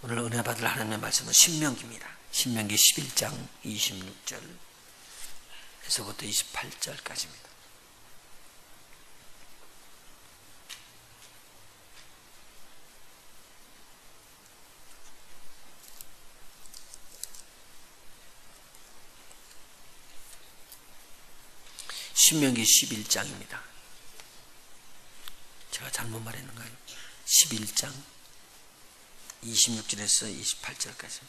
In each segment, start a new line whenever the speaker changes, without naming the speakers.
오늘 은혜 받을 하나님의 말씀은 신명기입니다. 신명기 11장 26절에서부터 28절까지입니다. 신명기 11장입니다. 제가 잘못 말했는가요? 11장 26절에서 28절까지.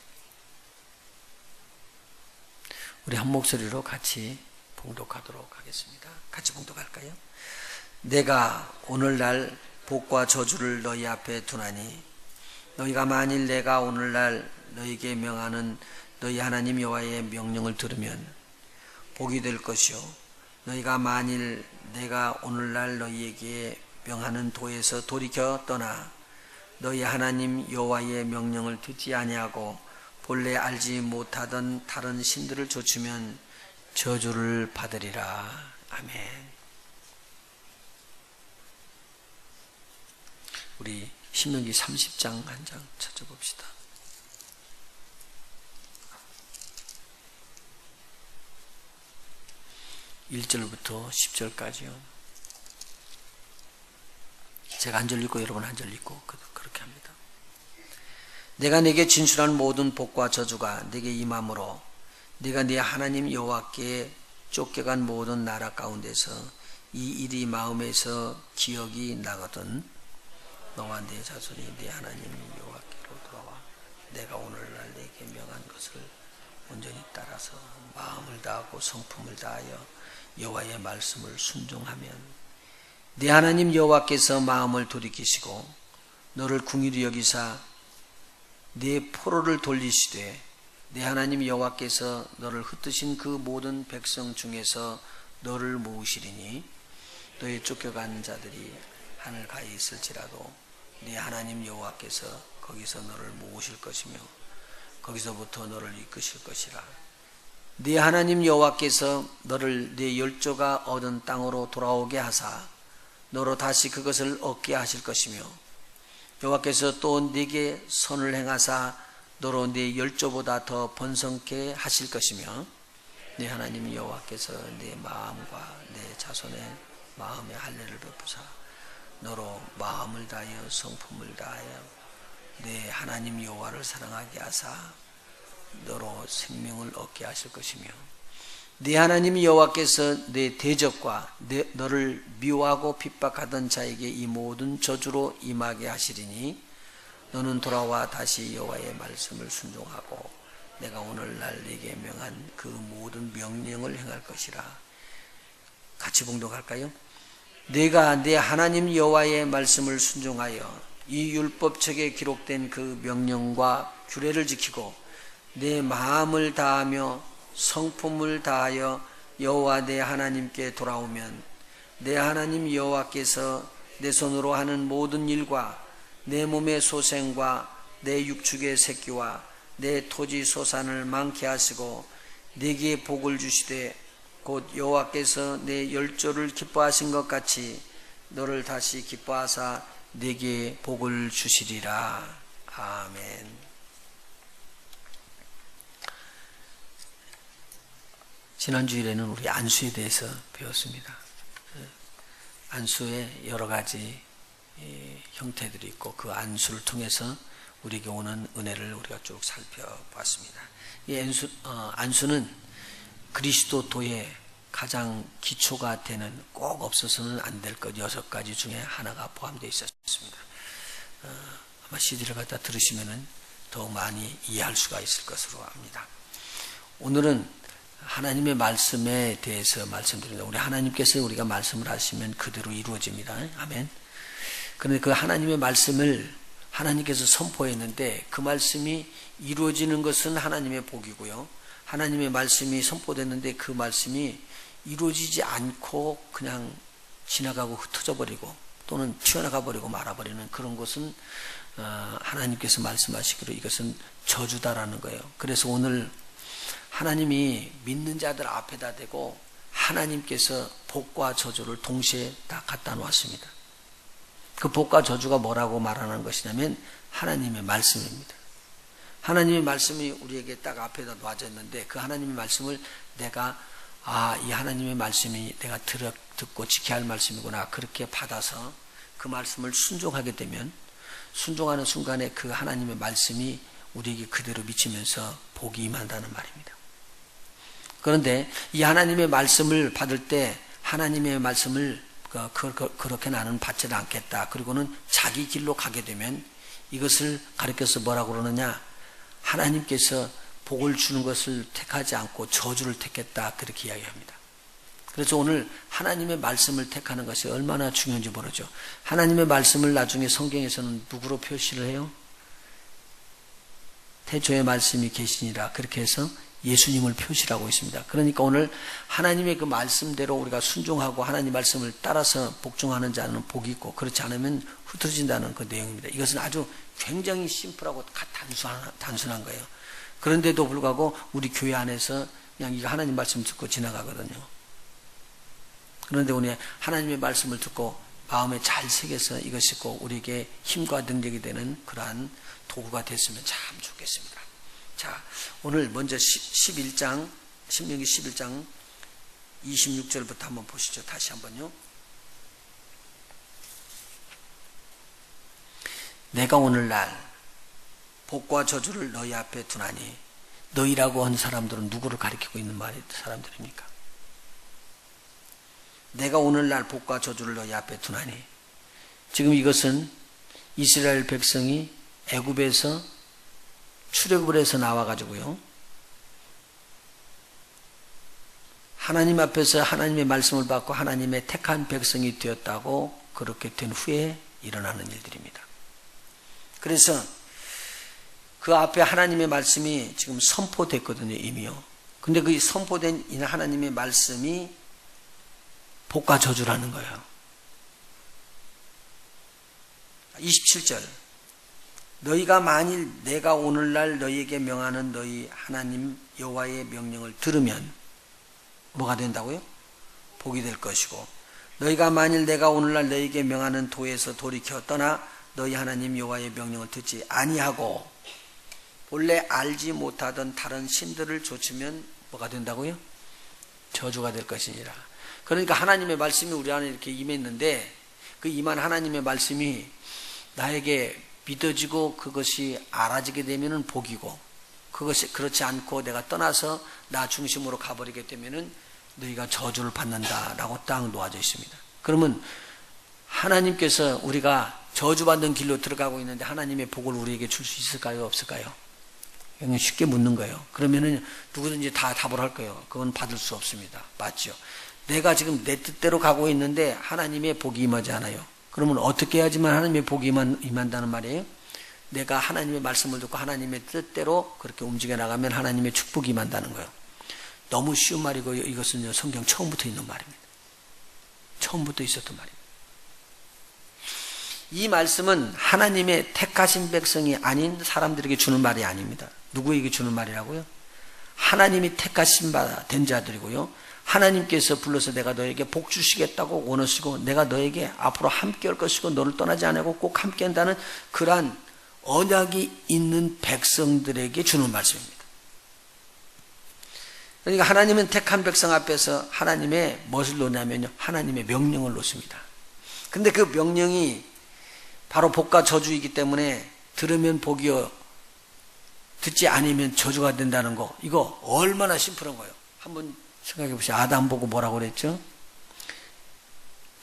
우리 한 목소리로 같이 봉독하도록 하겠습니다. 같이 봉독할까요? 내가 오늘날 복과 저주를 너희 앞에 두나니 너희가 만일 내가 오늘날 너희에게 명하는 너희 하나님 여호와의 명령을 들으면 복이 될 것이요 너희가 만일 내가 오늘날 너희에게 명하는 도에서 돌이켜 떠나 너희 하나님 여호와의 명령을 듣지 아니하고 본래 알지 못하던 다른 신들을 좇으면 저주를 받으리라. 아멘. 우리 신명기 30장 한 장 찾아봅시다. 1절부터 10절까지요. 제가 한 절 읽고 여러분 한 절 읽고 그렇게 합니다. 내가 네게 진술한 모든 복과 저주가 네게 임함으로 네가 네 하나님 여호와께 쫓겨간 모든 나라 가운데서 이 일이 마음에서 기억이 나거든 너와 네 자손이 네 하나님 여호와께로 돌아와 내가 오늘날 네게 명한 것을 온전히 따라서 마음을 다하고 성품을 다하여 여호와의 말씀을 순종하면 네 하나님 여호와께서 마음을 돌이키시고 너를 긍휼히 여기사 네 포로를 돌리시되 네 하나님 여호와께서 너를 흩으신 그 모든 백성 중에서 너를 모으시리니 너의 쫓겨간 자들이 하늘 가에 있을지라도 네 하나님 여호와께서 거기서 너를 모으실 것이며 거기서부터 너를 이끄실 것이라. 네 하나님 여호와께서 너를 네 열조가 얻은 땅으로 돌아오게 하사 너로 다시 그것을 얻게 하실 것이며 여호와께서 또 네게 선을 행하사 너로 네 열조보다 더 번성케 하실 것이며 네 하나님 여호와께서 네 마음과 네 자손의 마음에 할례를 베푸사 너로 마음을 다하여 성품을 다하여 네 하나님 여호와를 사랑하게 하사 너로 생명을 얻게 하실 것이며 네 하나님 여호와께서 네 대적과 너를 미워하고 핍박하던 자에게 이 모든 저주로 임하게 하시리니 너는 돌아와 다시 여호와의 말씀을 순종하고 내가 오늘날 네게 명한 그 모든 명령을 행할 것이라. 같이 봉독할까요? 내가 네 하나님 여호와의 말씀을 순종하여 이 율법책에 기록된 그 명령과 규례를 지키고 내 마음을 다하며 성품을 다하여 여호와 내 하나님께 돌아오면 내 하나님 여호와께서 내 손으로 하는 모든 일과 내 몸의 소생과 내 육축의 새끼와 내 토지 소산을 많게 하시고 내게 복을 주시되 곧 여호와께서 내 열조를 기뻐하신 것 같이 너를 다시 기뻐하사 내게 복을 주시리라. 아멘. 지난 주일에는 우리 안수에 대해서 배웠습니다. 안수의 여러 가지 형태들이 있고 그 안수를 통해서 우리에게 오는 은혜를 우리가 쭉 살펴봤습니다. 이 안수는 그리스도도의 가장 기초가 되는 꼭 없어서는 안 될 것 6가지 중에 하나가 포함되어 있었습니다. 아마 CD를 갖다 들으시면 더욱 많이 이해할 수가 있을 것으로 압니다. 오늘은 하나님의 말씀에 대해서 말씀드립니다. 우리 하나님께서 우리가 말씀을 하시면 그대로 이루어집니다. 아멘. 그런데 그 하나님의 말씀을 하나님께서 선포했는데 그 말씀이 이루어지는 것은 하나님의 복이고요. 하나님의 말씀이 선포됐는데 그 말씀이 이루어지지 않고 그냥 지나가고 흩어져 버리고 또는 튀어나가 버리고 말아버리는 그런 것은 하나님께서 말씀하시기로 이것은 저주다라는 거예요. 그래서 오늘 하나님이 믿는 자들 앞에다 대고 하나님께서 복과 저주를 동시에 다 갖다 놓았습니다. 그 복과 저주가 뭐라고 말하는 것이냐면 하나님의 말씀입니다. 하나님의 말씀이 우리에게 딱 앞에다 놔져 있는데 그 하나님의 말씀을 내가 이 하나님의 말씀이 내가 듣고 지켜야 할 말씀이구나 그렇게 받아서 그 말씀을 순종하게 되면 순종하는 순간에 그 하나님의 말씀이 우리에게 그대로 미치면서 복이 임한다는 말입니다. 그런데 이 하나님의 말씀을 받을 때 하나님의 말씀을 그렇게 나는 받지를 않겠다. 그리고는 자기 길로 가게 되면 이것을 가르쳐서 뭐라고 그러느냐? 하나님께서 복을 주는 것을 택하지 않고 저주를 택했다. 그렇게 이야기합니다. 그래서 오늘 하나님의 말씀을 택하는 것이 얼마나 중요한지 모르죠. 하나님의 말씀을 나중에 성경에서는 누구로 표시를 해요? 태초에 말씀이 계시니라. 그렇게 해서 예수님을 표시하고 있습니다. 그러니까 오늘 하나님의 그 말씀대로 우리가 순종하고 하나님 말씀을 따라서 복종하는 자는 복이 있고 그렇지 않으면 흐트러진다는 그 내용입니다. 이것은 아주 굉장히 심플하고 단순한 거예요. 그런데도 불구하고 우리 교회 안에서 그냥 이거 하나님 말씀 듣고 지나가거든요. 그런데 오늘 하나님의 말씀을 듣고 마음에 잘 새겨서 이것이 꼭 우리에게 힘과 능력이 되는 그러한 도구가 됐으면 참 좋겠습니다. 자, 오늘 먼저 11장, 신명기 11장 26절부터 한번 보시죠. 다시 한번요. 내가 오늘날 복과 저주를 너희 앞에 두나니, 너희라고 한 사람들은 누구를 가리키고 있는 사람들입니까? 내가 오늘날 복과 저주를 너희 앞에 두나니, 지금 이것은 이스라엘 백성이 애굽에서 출애굽을 해서 나와가지고요, 하나님 앞에서 하나님의 말씀을 받고 하나님의 택한 백성이 되었다고 그렇게 된 후에 일어나는 일들입니다. 그래서 그 앞에 하나님의 말씀이 지금 선포됐거든요, 이미요. 근데 그 선포된 이 하나님의 말씀이 복과 저주라는 거예요. 27절. 너희가 만일 내가 오늘날 너희에게 명하는 너희 하나님 여호와의 명령을 들으면 뭐가 된다고요? 복이 될 것이고, 너희가 만일 내가 오늘날 너희에게 명하는 도에서 돌이켜 떠나 너희 하나님 여호와의 명령을 듣지 아니하고 본래 알지 못하던 다른 신들을 좇으면 뭐가 된다고요? 저주가 될 것이니라. 그러니까 하나님의 말씀이 우리 안에 이렇게 임했는데 그 임한 하나님의 말씀이 나에게 믿어지고 그것이 알아지게 되면은 복이고, 그것이 그렇지 않고 내가 떠나서 나 중심으로 가버리게 되면은 너희가 저주를 받는다라고 딱 놓아져 있습니다. 그러면 하나님께서 우리가 저주받는 길로 들어가고 있는데 하나님의 복을 우리에게 줄 수 있을까요? 없을까요? 그냥 쉽게 묻는 거예요. 그러면은 누구든지 다 답을 할 거예요. 그건 받을 수 없습니다. 맞죠? 내가 지금 내 뜻대로 가고 있는데 하나님의 복이 임하지 않아요. 그러면 어떻게 해야지만 하나님의 복이 임한다는 말이에요? 내가 하나님의 말씀을 듣고 하나님의 뜻대로 그렇게 움직여 나가면 하나님의 축복이 임한다는 거예요. 너무 쉬운 말이고 이것은 성경 처음부터 있는 말입니다. 처음부터 있었던 말입니다. 이 말씀은 하나님의 택하신 백성이 아닌 사람들에게 주는 말이 아닙니다. 누구에게 주는 말이라고요? 하나님이 택하신 바 된 자들이고요, 하나님께서 불러서 내가 너에게 복 주시겠다고 원하시고 내가 너에게 앞으로 함께 할 것이고 너를 떠나지 않고 꼭 함께 한다는 그러한 언약이 있는 백성들에게 주는 말씀입니다. 그러니까 하나님은 택한 백성 앞에서 하나님의 무엇을 놓냐면요, 하나님의 명령을 놓습니다. 근데 그 명령이 바로 복과 저주이기 때문에 들으면 복이요, 듣지 않으면 저주가 된다는 거, 이거 얼마나 심플한 거예요. 한번 생각해 보세요. 아담 보고 뭐라고 그랬죠?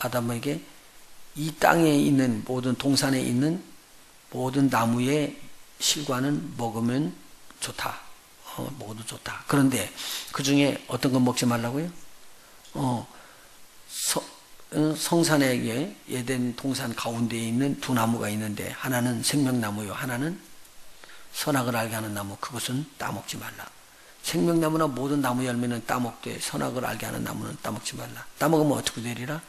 아담에게 이 땅에 있는 모든 동산에 있는 모든 나무의 실과는 먹으면 좋다. 먹어도 좋다. 그런데 그 중에 어떤 건 먹지 말라고요? 성산에 에덴 동산 가운데에 있는 두 나무가 있는데 하나는 생명나무요, 하나는 선악을 알게 하는 나무, 그것은 따먹지 말라. 생명나무나 모든 나무 열매는 따먹되 선악을 알게 하는 나무는 따먹지 말라. 따먹으면 어떻게 되리라?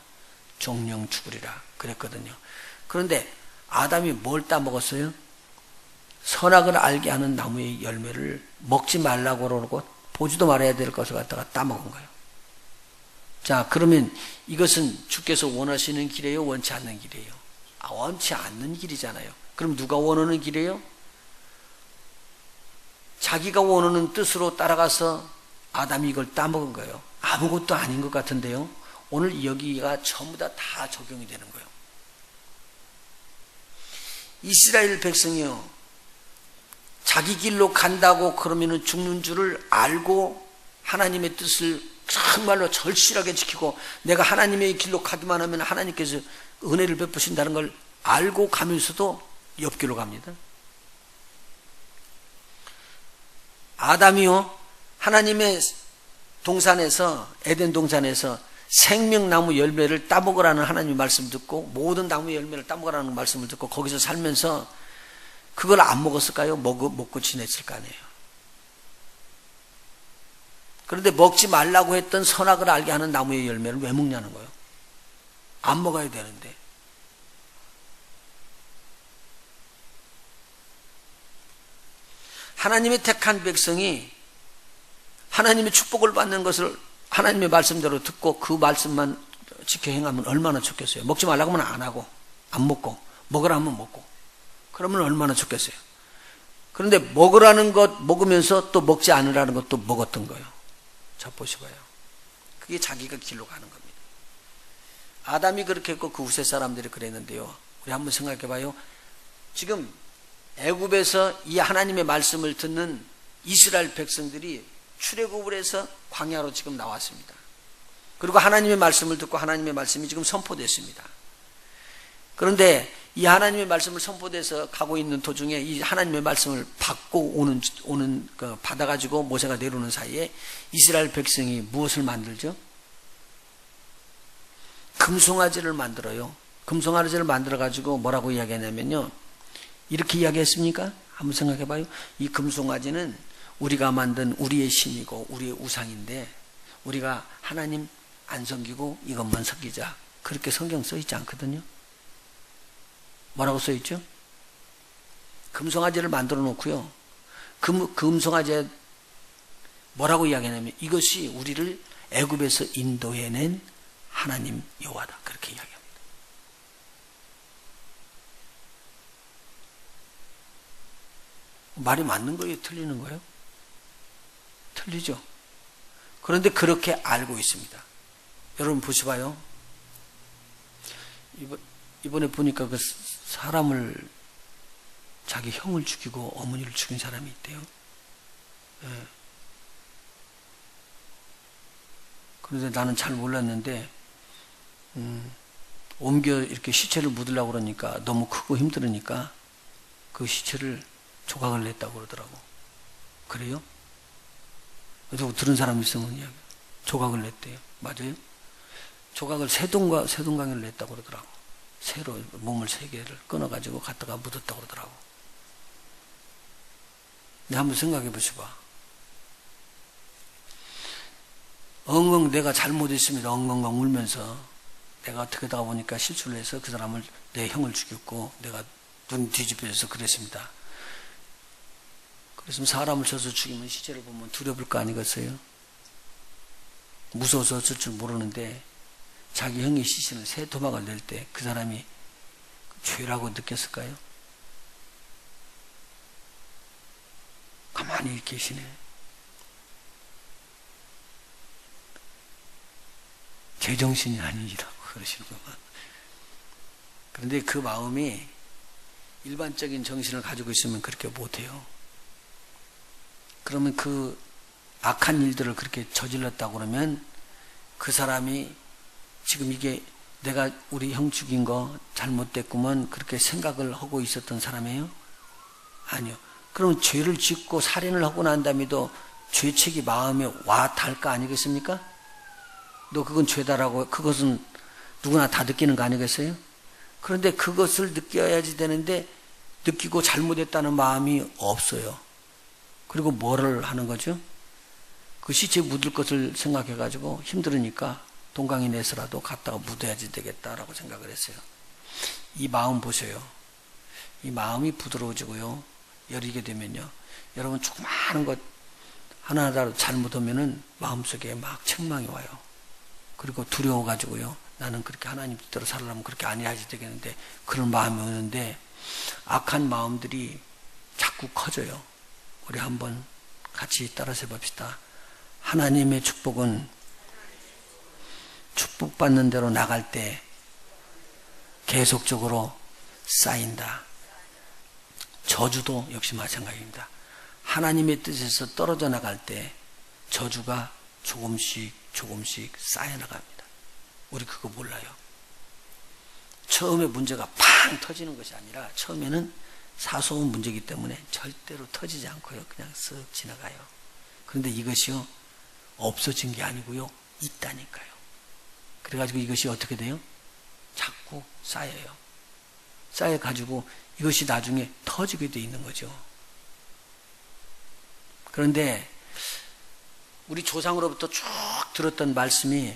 정령 죽으리라 그랬거든요. 그런데 아담이 뭘 따먹었어요? 선악을 알게 하는 나무의 열매를 먹지 말라고 그러고 보지도 말아야 될 것을 갖다가 따먹은 거예요. 자, 그러면 이것은 주께서 원하시는 길이에요? 원치 않는 길이에요? 원치 않는 길이잖아요. 그럼 누가 원하는 길이에요? 자기가 원하는 뜻으로 따라가서 아담이 이걸 따먹은 거예요. 아무것도 아닌 것 같은데요. 오늘 여기가 전부 다 적용이 되는 거예요. 이스라엘 백성이요, 자기 길로 간다고 그러면 죽는 줄을 알고 하나님의 뜻을 정말로 절실하게 지키고 내가 하나님의 길로 가기만 하면 하나님께서 은혜를 베푸신다는 걸 알고 가면서도 옆길로 갑니다. 아담이요, 하나님의 동산에서, 에덴 동산에서 생명나무 열매를 따먹으라는 하나님의 말씀 듣고 모든 나무 열매를 따먹으라는 말씀을 듣고 거기서 살면서 그걸 안 먹었을까요? 먹고 지냈을 거 아니에요. 그런데 먹지 말라고 했던 선악을 알게 하는 나무의 열매를 왜 먹냐는 거예요. 안 먹어야 되는데. 하나님의 택한 백성이 하나님의 축복을 받는 것을 하나님의 말씀대로 듣고 그 말씀만 지켜 행하면 얼마나 좋겠어요. 먹지 말라고 하면 안 하고 안 먹고 먹으라 하면 먹고 그러면 얼마나 좋겠어요. 그런데 먹으라는 것 먹으면서 또 먹지 않으라는 것도 먹었던 거예요. 자 보시고요. 그게 자기가 길로 가는 겁니다. 아담이 그렇게 했고 그 후세 사람들이 그랬는데요. 우리 한번 생각해 봐요. 지금 애굽에서 이 하나님의 말씀을 듣는 이스라엘 백성들이 출애굽을 해서 광야로 지금 나왔습니다. 그리고 하나님의 말씀을 듣고 하나님의 말씀이 지금 선포됐습니다. 그런데 이 하나님의 말씀을 선포돼서 가고 있는 도중에 이 하나님의 말씀을 받고 받아가지고 모세가 내려오는 사이에 이스라엘 백성이 무엇을 만들죠? 금송아지를 만들어요. 금송아지를 만들어가지고 뭐라고 이야기하냐면요. 이렇게 이야기했습니까? 한번 생각해봐요. 이 금송아지는 우리가 만든 우리의 신이고 우리의 우상인데 우리가 하나님 안 섬기고 이것만 섬기자. 그렇게 성경 써있지 않거든요. 뭐라고 써있죠? 금송아지를 만들어 놓고요. 금송아지에 뭐라고 이야기하냐면 이것이 우리를 애굽에서 인도해낸 하나님 여호와다. 그렇게 이야기합니다. 말이 맞는 거예요? 틀리는 거예요? 틀리죠. 그런데 그렇게 알고 있습니다. 여러분 보시봐요. 이번에 보니까 그 사람을 자기 형을 죽이고 어머니를 죽인 사람이 있대요. 예. 그런데 나는 잘 몰랐는데 옮겨 이렇게 시체를 묻으려고 그러니까 너무 크고 힘들으니까 그 시체를 조각을 냈다고 그러더라고. 그래요? 그래서 들은 사람 있으면 조각을 냈대요. 맞아요? 조각을 세동강을 냈다고 그러더라고. 새로 몸을 3개를 끊어가지고 갖다가 묻었다고 그러더라고. 근데 한번 생각해 보시봐. 엉엉 내가 잘못했습니다. 엉엉엉 울면서 내가 어떻게 하다 보니까 실수를 해서 그 사람을 내 형을 죽였고 내가 눈 뒤집혀져서 그랬습니다. 그래서 사람을 쳐서 죽이면 시체를 보면 두려울 거 아니겠어요? 무서워서 어쩔 줄 모르는데 자기 형의 시신을 새 토막을 낼 때 그 사람이 죄라고 느꼈을까요? 가만히 계시네. 제정신이 아니라고 그러시는구만. 그런데 그 마음이 일반적인 정신을 가지고 있으면 그렇게 못해요. 그러면 그 악한 일들을 그렇게 저질렀다고 그러면 그 사람이 지금 이게 내가 우리 형 죽인 거 잘못됐구먼 그렇게 생각을 하고 있었던 사람이에요? 아니요. 그러면 죄를 짓고 살인을 하고 난 다음에도 죄책이 마음에 와 닿을 거 아니겠습니까? 너 그건 죄다라고 그것은 누구나 다 느끼는 거 아니겠어요? 그런데 그것을 느껴야지 되는데 느끼고 잘못했다는 마음이 없어요. 그리고 뭐를 하는 거죠? 그 시체 묻을 것을 생각해가지고 힘들으니까 동강이 내서라도 갔다가 묻어야지 되겠다라고 생각을 했어요. 이 마음 보세요. 이 마음이 부드러워지고요. 여리게 되면요. 여러분 조그마한 것 하나하나로 잘못하면은 마음속에 막 책망이 와요. 그리고 두려워가지고요. 나는 그렇게 하나님 뜻대로 살려면 그렇게 안 해야지 되겠는데 그런 마음이 오는데 악한 마음들이 자꾸 커져요. 우리 한번 같이 따라서 해봅시다. 하나님의 축복은 축복받는 대로 나갈 때 계속적으로 쌓인다. 저주도 역시 마찬가지입니다. 하나님의 뜻에서 떨어져 나갈 때 저주가 조금씩 쌓여나갑니다. 우리 그거 몰라요. 처음에 문제가 팡 터지는 것이 아니라 처음에는 사소한 문제이기 때문에 절대로 터지지 않고요. 그냥 쓱 지나가요. 그런데 이것이요, 없어진 게 아니고요, 있다니까요. 그래가지고 이것이 어떻게 돼요? 자꾸 쌓여요. 쌓여가지고 이것이 나중에 터지게 돼 있는 거죠. 그런데 우리 조상으로부터 쭉 들었던 말씀이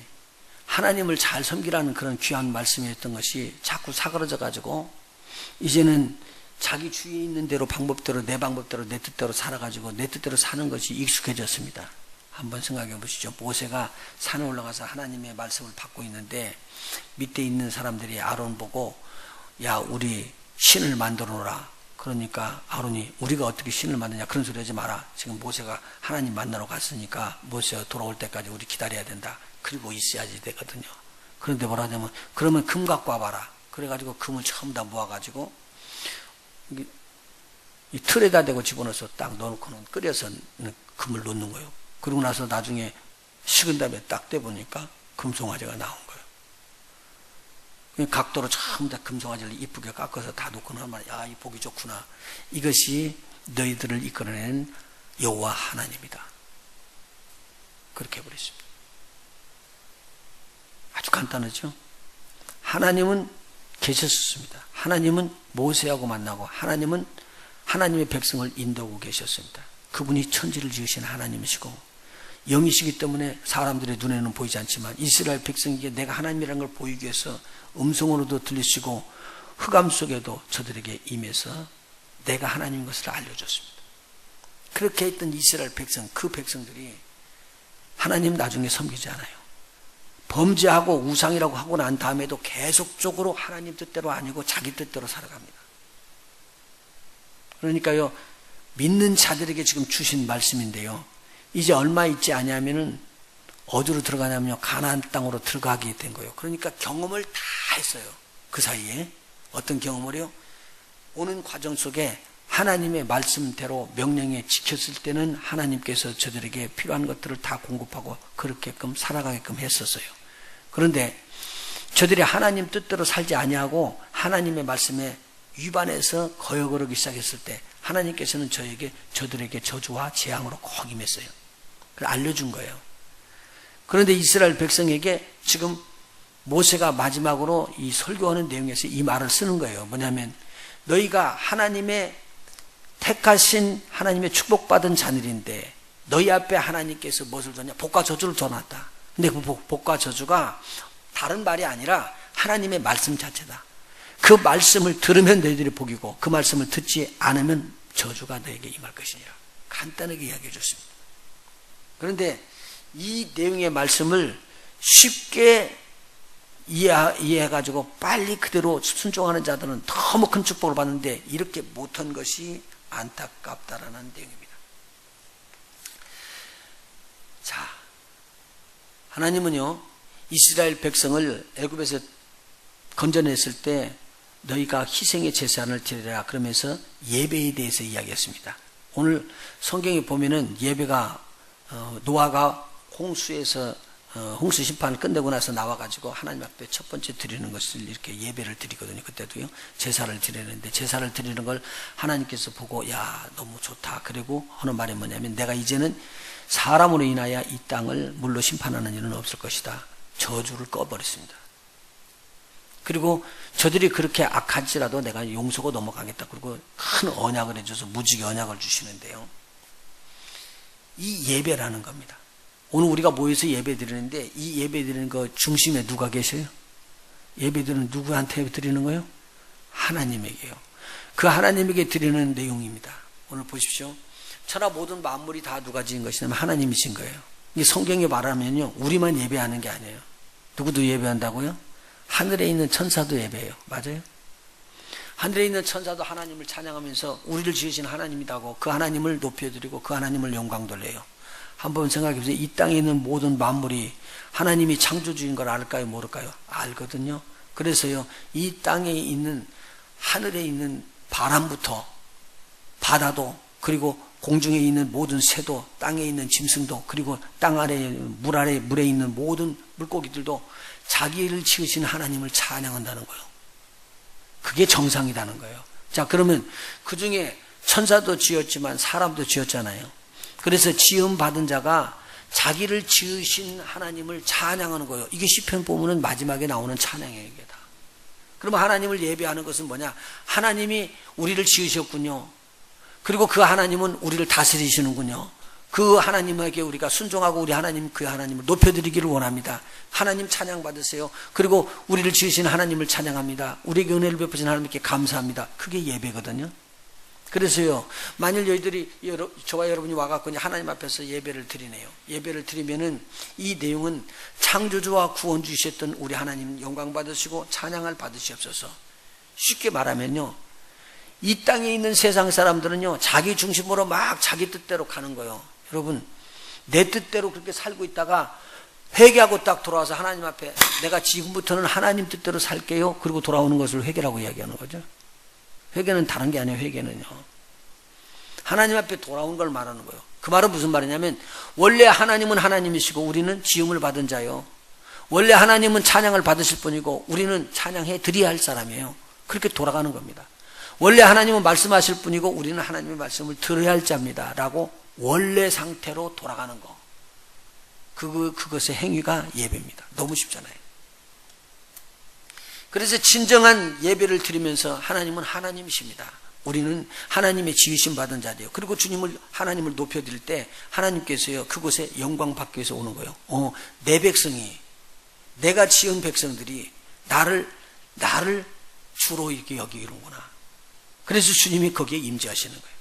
하나님을 잘 섬기라는 그런 귀한 말씀이었던 것이 자꾸 사그러져 가지고 이제는 자기 주위에 있는 대로 방법대로 내 방법대로 내 뜻대로 살아가지고 내 뜻대로 사는 것이 익숙해졌습니다. 한번 생각해 보시죠. 모세가 산에 올라가서 하나님의 말씀을 받고 있는데 밑에 있는 사람들이 아론 보고 야 우리 신을 만들어 놓으라. 그러니까 아론이 우리가 어떻게 신을 만드냐 그런 소리 하지 마라. 지금 모세가 하나님 만나러 갔으니까 모세가 돌아올 때까지 우리 기다려야 된다. 그리고 있어야지 되거든요. 그런데 뭐라 하냐면 그러면 금 갖고 와봐라. 그래가지고 금을 처음 다 모아가지고 이 틀에다 대고 집어넣어서 딱 넣어놓고는 끓여서 금을 넣는 거예요. 그러고 나서 나중에 식은 다음에 딱 떼보니까 금송아지가 나온 거예요. 각도로 전부 다 금송아지를 이쁘게 깎아서 다 놓고 나면 야, 이 보기 좋구나. 이것이 너희들을 이끌어낸 여호와 하나님이다. 그렇게 해버렸습니다. 아주 간단하죠? 하나님은 계셨습니다. 하나님은 모세하고 만나고 하나님은 하나님의 백성을 인도하고 계셨습니다. 그분이 천지를 지으신 하나님이시고 영이시기 때문에 사람들의 눈에는 보이지 않지만 이스라엘 백성에게 내가 하나님이라는 걸 보이기 위해서 음성으로도 들리시고 흑암 속에도 저들에게 임해서 내가 하나님인 것을 알려줬습니다. 그렇게 했던 이스라엘 백성, 그 백성들이 하나님 나중에 섬기지 않아요. 범죄하고 우상이라고 하고 난 다음에도 계속적으로 하나님 뜻대로 아니고 자기 뜻대로 살아갑니다. 그러니까요, 믿는 자들에게 지금 주신 말씀인데요. 이제 얼마 있지 않냐면은 어디로 들어가냐면요, 가나안 땅으로 들어가게 된 거예요. 그러니까 경험을 다 했어요. 그 사이에 어떤 경험을요? 오는 과정 속에 하나님의 말씀대로 명령에 지켰을 때는 하나님께서 저들에게 필요한 것들을 다 공급하고 그렇게끔 살아가게끔 했었어요. 그런데 저들이 하나님 뜻대로 살지 아니하고 하나님의 말씀에 위반해서 거역을 하기 시작했을 때 하나님께서는 저들에게 저주와 재앙으로 꼭 임했어요. 그걸 알려준 거예요. 그런데 이스라엘 백성에게 지금 모세가 마지막으로 이 설교하는 내용에서 이 말을 쓰는 거예요. 뭐냐면 너희가 하나님의 택하신 하나님의 축복받은 자들인데 너희 앞에 하나님께서 무엇을 줬냐? 복과 저주를 줘놨다. 근데 그 복과 저주가 다른 말이 아니라 하나님의 말씀 자체다. 그 말씀을 들으면 너희들이 복이고 그 말씀을 듣지 않으면 저주가 너에게 임할 것이니라. 간단하게 이야기해 줬습니다. 그런데 이 내용의 말씀을 쉽게 이해해가지고 빨리 그대로 순종하는 자들은 너무 큰 축복을 받는데 이렇게 못한 것이 안타깝다라는 내용입니다. 자, 하나님은요, 이스라엘 백성을 애굽에서 건져냈을 때 너희가 희생의 제사를 드리라 그러면서 예배에 대해서 이야기했습니다. 오늘 성경에 보면은 예배가 노아가 홍수에서 홍수 심판을 끝내고 나서 나와가지고 하나님 앞에 첫 번째 드리는 것을 이렇게 예배를 드리거든요. 그때도요, 제사를 드리는데 제사를 드리는 걸 하나님께서 보고 야 너무 좋다. 그리고 하는 말이 뭐냐면 내가 이제는 사람으로 인하여 이 땅을 물로 심판하는 일은 없을 것이다. 저주를 꺼버렸습니다. 그리고 저들이 그렇게 악할지라도 내가 용서고 넘어가겠다. 그리고 큰 언약을 해줘서 무지개 언약을 주시는데요. 이 예배라는 겁니다. 오늘 우리가 모여서 예배 드리는데 이 예배 드리는 거 중심에 누가 계셔요? 예배 드리는 누구한테 드리는 거예요? 하나님에게요. 그 하나님에게 드리는 내용입니다. 오늘 보십시오. 천하 모든 만물이 다 누가 지은 것이냐면 하나님이신 거예요. 이 성경에 말하면요, 우리만 예배하는 게 아니에요. 누구도 예배한다고요? 하늘에 있는 천사도 예배해요. 맞아요? 하늘에 있는 천사도 하나님을 찬양하면서 우리를 지으신 하나님이라고 그 하나님을 높여드리고 그 하나님을 영광 돌려요. 한번 생각해 보세요. 이 땅에 있는 모든 만물이 하나님이 창조주인 걸 알까요? 모를까요? 알거든요. 그래서요, 이 땅에 있는, 하늘에 있는 바람부터 바다도, 그리고 공중에 있는 모든 새도, 땅에 있는 짐승도, 그리고 땅 아래, 물에 있는 모든 물고기들도 자기를 지으신 하나님을 찬양한다는 거예요. 그게 정상이라는 거예요. 자, 그러면 그 중에 천사도 지었지만 사람도 지었잖아요. 그래서 지음 받은 자가 자기를 지으신 하나님을 찬양하는 거예요. 이게 시편 보면은 마지막에 나오는 찬양이에요, 이게 다. 그러면 하나님을 예배하는 것은 뭐냐? 하나님이 우리를 지으셨군요. 그리고 그 하나님은 우리를 다스리시는군요. 그 하나님에게 우리가 순종하고 우리 하나님, 그 하나님을 높여드리기를 원합니다. 하나님 찬양 받으세요. 그리고 우리를 지으신 하나님을 찬양합니다. 우리에게 은혜를 베푸신 하나님께 감사합니다. 그게 예배거든요. 그래서요, 만일 너희들이, 저와 여러분이 와갖고 하나님 앞에서 예배를 드리네요. 예배를 드리면은 이 내용은 창조주와 구원주이셨던 우리 하나님 영광 받으시고 찬양을 받으시옵소서. 쉽게 말하면요, 이 땅에 있는 세상 사람들은요, 자기 중심으로 막 자기 뜻대로 가는 거예요. 여러분, 내 뜻대로 그렇게 살고 있다가 회개하고 딱 돌아와서 하나님 앞에 내가 지금부터는 하나님 뜻대로 살게요. 그리고 돌아오는 것을 회개라고 이야기하는 거죠. 회개는 다른 게 아니에요. 회개는요, 하나님 앞에 돌아온 걸 말하는 거예요. 그 말은 무슨 말이냐면, 원래 하나님은 하나님이시고 우리는 지음을 받은 자요, 원래 하나님은 찬양을 받으실 분이고 우리는 찬양해 드려야 할 사람이에요. 그렇게 돌아가는 겁니다. 원래 하나님은 말씀하실 분이고 우리는 하나님의 말씀을 들어야 할 자입니다 라고 원래 상태로 돌아가는 거, 그것의 행위가 예배입니다. 너무 쉽잖아요. 그래서 진정한 예배를 드리면서 하나님은 하나님이십니다, 우리는 하나님의 지으심 받은 자들이에요. 그리고 하나님을 높여드릴 때 하나님께서요, 그곳에 영광 받기 위해서 오는 거예요. 내 백성이, 내가 지은 백성들이 나를 주로 이렇게 여기는구나. 그래서 주님이 거기에 임재하시는 거예요.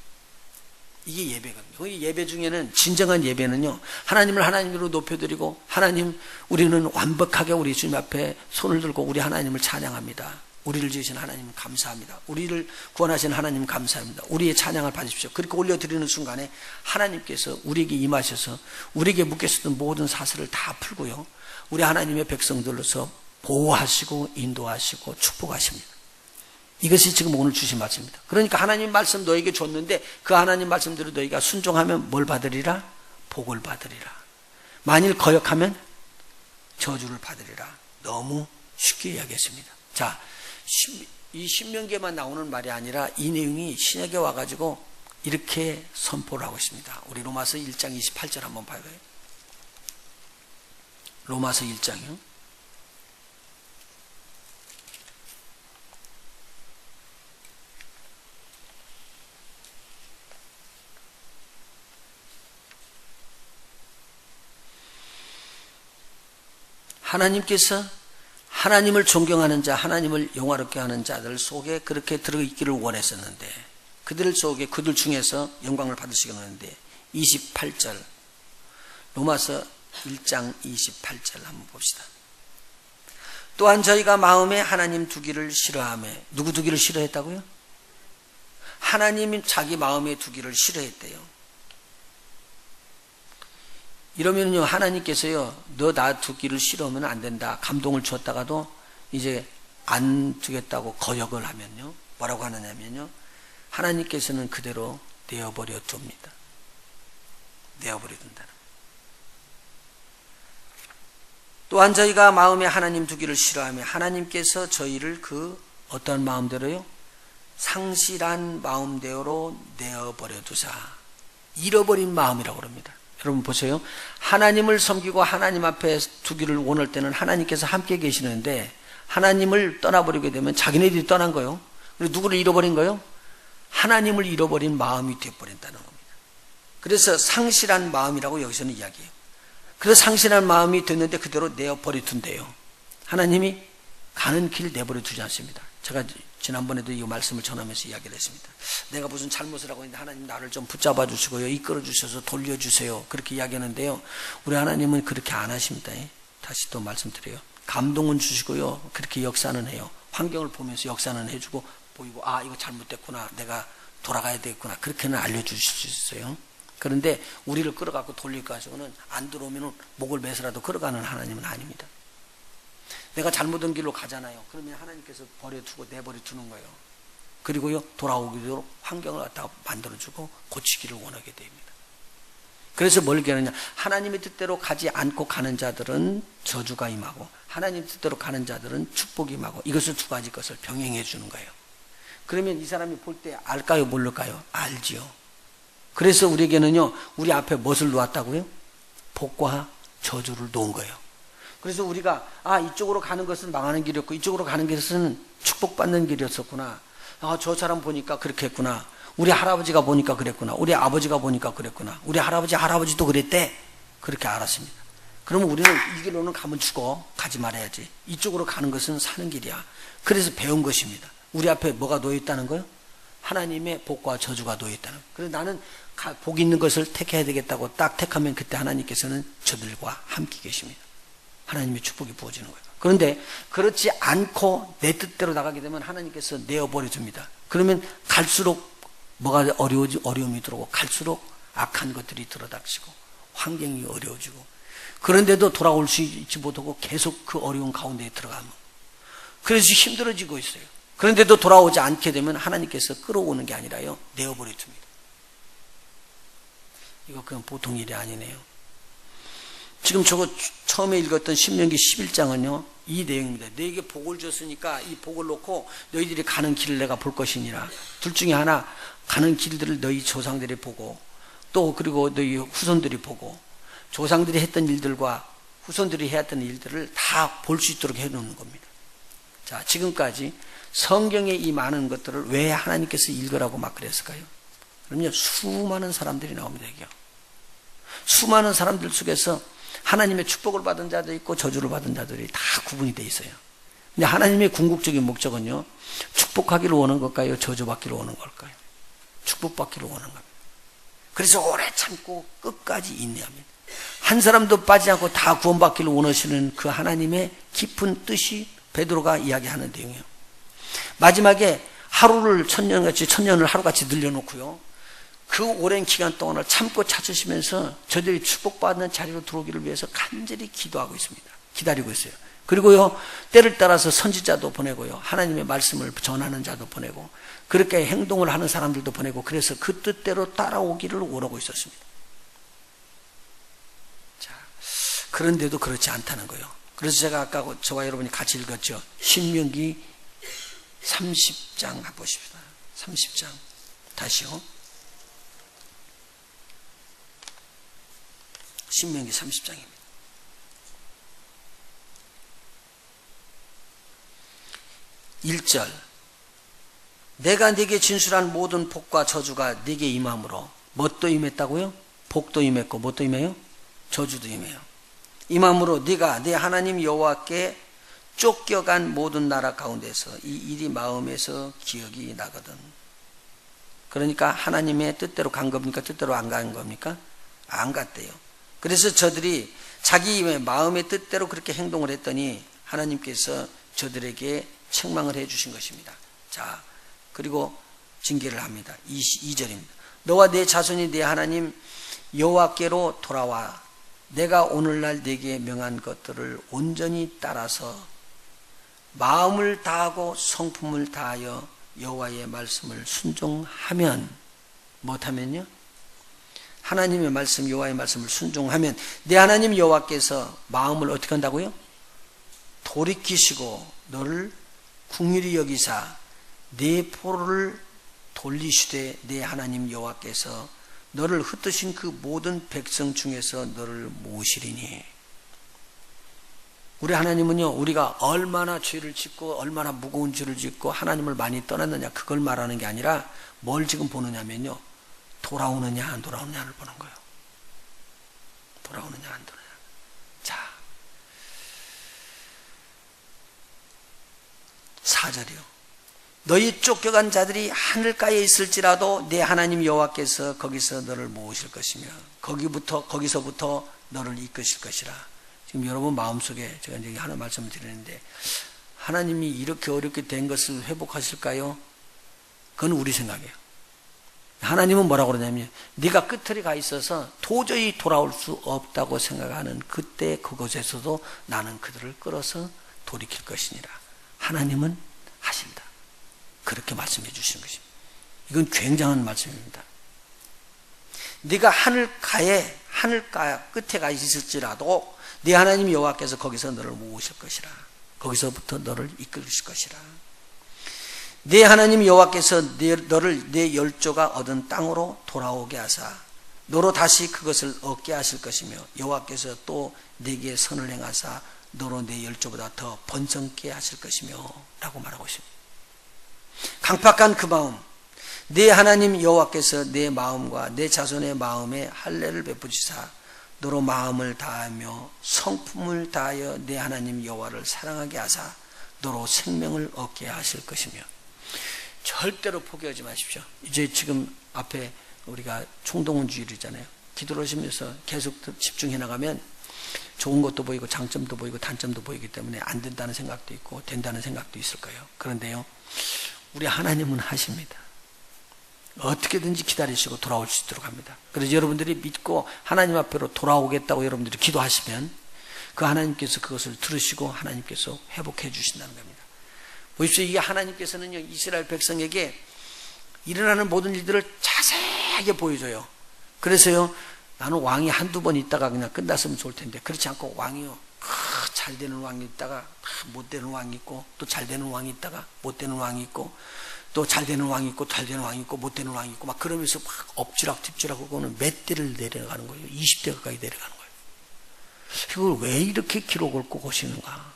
이게 예배거든요. 예배 중에는, 진정한 예배는요, 하나님을 하나님으로 높여드리고, 하나님, 우리는 완벽하게 우리 주님 앞에 손을 들고 우리 하나님을 찬양합니다. 우리를 지으신 하나님 감사합니다. 우리를 구원하신 하나님 감사합니다. 우리의 찬양을 받으십시오. 그렇게 올려드리는 순간에 하나님께서 우리에게 임하셔서 우리에게 묶였었던 모든 사슬을 다 풀고요, 우리 하나님의 백성들로서 보호하시고 인도하시고 축복하십니다. 이것이 지금 오늘 주신 말씀입니다. 그러니까 하나님 말씀 너에게 줬는데 그 하나님 말씀대로 너희가 순종하면 뭘 받으리라? 복을 받으리라. 만일 거역하면 저주를 받으리라. 너무 쉽게 이야기했습니다. 자, 이 신명기에만 나오는 말이 아니라 이 내용이 신약에 와가지고 이렇게 선포를 하고 있습니다. 우리 로마서 1장 28절 한번 봐요. 로마서 1장이요. 하나님께서 하나님을 존경하는 자, 하나님을 영화롭게 하는 자들 속에 그렇게 들어있기를 원했었는데, 그들 속에, 그들 중에서 영광을 받으시기를 원했는데, 28절, 로마서 1장 28절 한번 봅시다. 또한 저희가 마음에 하나님 두기를 싫어하며, 누구 두기를 싫어했다고요? 하나님이 자기 마음에 두기를 싫어했대요. 이러면요, 하나님께서요, 너 나 두기를 싫어하면 안 된다, 감동을 주었다가도 이제 안 두겠다고 거역을 하면요, 뭐라고 하느냐면요, 하나님께서는 그대로 내어버려 둡니다. 내어버려 둔다는. 또한 저희가 마음에 하나님 두기를 싫어하며 하나님께서 저희를 그 어떤 마음대로요? 상실한 마음대로 내어버려 두사. 잃어버린 마음이라고 합니다. 여러분 보세요. 하나님을 섬기고 하나님 앞에 두기를 원할 때는 하나님께서 함께 계시는데, 하나님을 떠나버리게 되면 자기네들이 떠난 거예요. 그리고 누구를 잃어버린 거예요? 하나님을 잃어버린 마음이 되어버린다는 겁니다. 그래서 상실한 마음이라고 여기서는 이야기해요. 그래서 상실한 마음이 됐는데 그대로 내어버려 둔대요. 하나님이 가는 길 내버려 두지 않습니다. 제가 지난번에도 이 말씀을 전하면서 이야기를 했습니다. 내가 무슨 잘못을 하고 있는데 하나님 나를 좀 붙잡아 주시고요, 이끌어 주셔서 돌려주세요, 그렇게 이야기하는데요, 우리 하나님은 그렇게 안 하십니다. 다시 또 말씀드려요. 감동은 주시고요, 그렇게 역사는 해요. 환경을 보면서 역사는 해주고 보이고 이거 잘못됐구나, 내가 돌아가야 되겠구나, 그렇게는 알려주실 수 있어요. 그런데 우리를 끌어갖고 돌릴 거 가지고는 안 들어오면 목을 매서라도 끌어가는 하나님은 아닙니다. 내가 잘못된 길로 가잖아요. 그러면 하나님께서 버려두고 내버려 두는 거예요. 그리고요, 돌아오기로 환경을 갖다가 만들어주고 고치기를 원하게 됩니다. 그래서 뭘 얘기하느냐, 하나님의 뜻대로 가지 않고 가는 자들은 저주가 임하고 하나님 뜻대로 가는 자들은 축복이 임하고, 이것을 두 가지 것을 병행해 주는 거예요. 그러면 이 사람이 볼 때 알까요, 모를까요? 알지요. 그래서 우리에게는요, 우리 앞에 무엇을 놓았다고요? 복과 저주를 놓은 거예요. 그래서 우리가 이쪽으로 가는 것은 망하는 길이었고 이쪽으로 가는 것은 축복받는 길이었었구나, 저 사람 보니까 그렇게 했구나, 우리 할아버지가 보니까 그랬구나, 우리 아버지가 보니까 그랬구나, 우리 할아버지도 그랬대, 그렇게 알았습니다. 그러면 우리는 이 길로는 가면 죽어, 가지 말아야지. 이쪽으로 가는 것은 사는 길이야. 그래서 배운 것입니다. 우리 앞에 뭐가 놓여있다는 거예요? 하나님의 복과 저주가 놓여있다는 거예요. 그래서 나는 복 있는 것을 택해야 되겠다고 딱 택하면 그때 하나님께서는 저들과 함께 계십니다. 하나님의 축복이 부어지는 거예요. 그런데 그렇지 않고 내 뜻대로 나가게 되면 하나님께서 내어버려 줍니다. 그러면 갈수록 뭐가 어려움이 들어오고, 갈수록 악한 것들이 들어닥치고 환경이 어려워지고, 그런데도 돌아올 수 있지 못하고 계속 그 어려운 가운데에 들어가면, 그래서 힘들어지고 있어요. 그런데도 돌아오지 않게 되면 하나님께서 끌어오는 게 아니라요, 내어버려 줍니다. 이거 그냥 보통 일이 아니네요. 지금 저거 처음에 읽었던 신명기 11장은요 이 내용입니다. 너에게 복을 줬으니까 이 복을 놓고 너희들이 가는 길을 내가 볼 것이니라. 둘 중에 하나, 가는 길들을 너희 조상들이 보고, 또 그리고 너희 후손들이 보고, 조상들이 했던 일들과 후손들이 해왔던 일들을 다 볼 수 있도록 해놓는 겁니다. 자, 지금까지 성경에 이 많은 것들을 왜 하나님께서 읽으라고 막 그랬을까요? 그럼요, 수많은 사람들이 나옵니다. 이게요. 수많은 사람들 속에서 하나님의 축복을 받은 자도 있고 저주를 받은 자들이 다 구분이 돼 있어요. 근데 하나님의 궁극적인 목적은요, 축복하기를 원하는 걸까요? 저주받기를 원하는 걸까요? 축복받기를 원하는 겁니다. 그래서 오래 참고 끝까지 인내합니다. 한 사람도 빠지지 않고 다 구원받기를 원하시는 그 하나님의 깊은 뜻이 베드로가 이야기하는 내용이에요. 마지막에 하루를 천년을 하루같이 늘려놓고요, 그 오랜 기간 동안을 참고 찾으시면서 저들이 축복받는 자리로 들어오기를 위해서 간절히 기도하고 있습니다. 기다리고 있어요. 그리고요, 때를 따라서 선지자도 보내고요, 하나님의 말씀을 전하는 자도 보내고, 그렇게 행동을 하는 사람들도 보내고, 그래서 그 뜻대로 따라오기를 원하고 있었습니다. 자, 그런데도 그렇지 않다는 거예요. 그래서 제가 아까 저와 여러분이 같이 읽었죠. 신명기 30장 보십시다. 30장 다시요. 신명기 30장입니다. 1절, 내가 네게 진술한 모든 복과 저주가 네게 임함으로, 뭣도 임했다고요? 복도 임했고 뭣도 임해요? 저주도 임해요. 임함으로 네가 네 하나님 여호와께 쫓겨간 모든 나라 가운데서 이 일이 마음에서 기억이 나거든. 그러니까 하나님의 뜻대로 간 겁니까? 뜻대로 안 간 겁니까? 안 갔대요. 그래서 저들이 자기 마음의 뜻대로 그렇게 행동을 했더니 하나님께서 저들에게 책망을 해 주신 것입니다. 자, 그리고 징계를 합니다. 2절입니다. 너와 내 자손이 내 하나님 여호와께로 돌아와 내가 오늘날 네게 명한 것들을 온전히 따라서 마음을 다하고 성품을 다하여 여호와의 말씀을 순종하면, 못하면요? 하나님의 말씀, 여호와의 말씀을 순종하면 내 하나님 여호와께서 마음을 어떻게 한다고요? 돌이키시고 너를 긍휼히 여기사 네 포로를 돌리시되 내 하나님 여호와께서 너를 흩으신 그 모든 백성 중에서 너를 모으시리니. 우리 하나님은요, 우리가 얼마나 죄를 짓고 얼마나 무거운 죄를 짓고 하나님을 많이 떠났느냐, 그걸 말하는 게 아니라 뭘 지금 보느냐면요, 돌아오느냐 안 돌아오느냐를 보는 거예요. 돌아오느냐 안 돌아오느냐. 자, 4절이요. 너희 쫓겨간 자들이 하늘가에 있을지라도 내 하나님 여호와께서 거기서 너를 모으실 것이며 거기서부터 너를 이끄실 것이라. 지금 여러분 마음속에 제가 이제 하나 말씀을 드리는데, 하나님이 이렇게 어렵게 된 것을 회복하실까요? 그건 우리 생각이에요. 하나님은 뭐라고 그러냐면 네가 끝에 가 있어서 도저히 돌아올 수 없다고 생각하는 그때 그곳에서도 나는 그들을 끌어서 돌이킬 것이니라. 하나님은 하신다. 그렇게 말씀해 주시는 것입니다. 이건 굉장한 말씀입니다. 네가 하늘가 끝에 가 있을지라도 네 하나님 여호와께서 거기서 너를 모으실 것이라. 거기서부터 너를 이끌으실 것이라. 네 하나님 여호와께서 너를 네 열조가 얻은 땅으로 돌아오게 하사 너로 다시 그것을 얻게 하실 것이며 여호와께서 또 네게 선을 행하사 너로 네 열조보다 더 번성케 하실 것이며 라고 말하고 있습니다. 강팍한 그 마음, 네 하나님 여호와께서 내 마음과 내 자손의 마음에 할례를 베푸시사 너로 마음을 다하며 성품을 다하여 내 하나님 여호와를 사랑하게 하사 너로 생명을 얻게 하실 것이며 절대로 포기하지 마십시오. 이제 지금 앞에 우리가 총동원 주일이잖아요. 기도를 하시면서 계속 집중해 나가면 좋은 것도 보이고 장점도 보이고 단점도 보이기 때문에 안 된다는 생각도 있고 된다는 생각도 있을 거예요. 그런데요, 우리 하나님은 하십니다. 어떻게든지 기다리시고 돌아올 수 있도록 합니다. 그래서 여러분들이 믿고 하나님 앞으로 돌아오겠다고 여러분들이 기도하시면 그 하나님께서 그것을 들으시고 하나님께서 회복해 주신다는 겁니다. 보십시오. 이게 하나님께서는요, 이스라엘 백성에게 일어나는 모든 일들을 자세하게 보여줘요. 그래서요, 나는 왕이 한두 번 있다가 그냥 끝났으면 좋을 텐데, 그렇지 않고 왕이요, 잘 되는 왕이 있다가 못 되는 왕이 있고, 또 잘 되는 왕이 있다가 못 되는 왕이 있고, 또 잘 되는 왕이 있고, 잘 되는 왕이 있고, 못 되는 왕이 있고, 막 그러면서 막 엎지락뒤지락 하고는 몇 대를 내려가는 거예요. 20대 가까이 내려가는 거예요. 이걸 왜 이렇게 기록을 꼭 하시는가?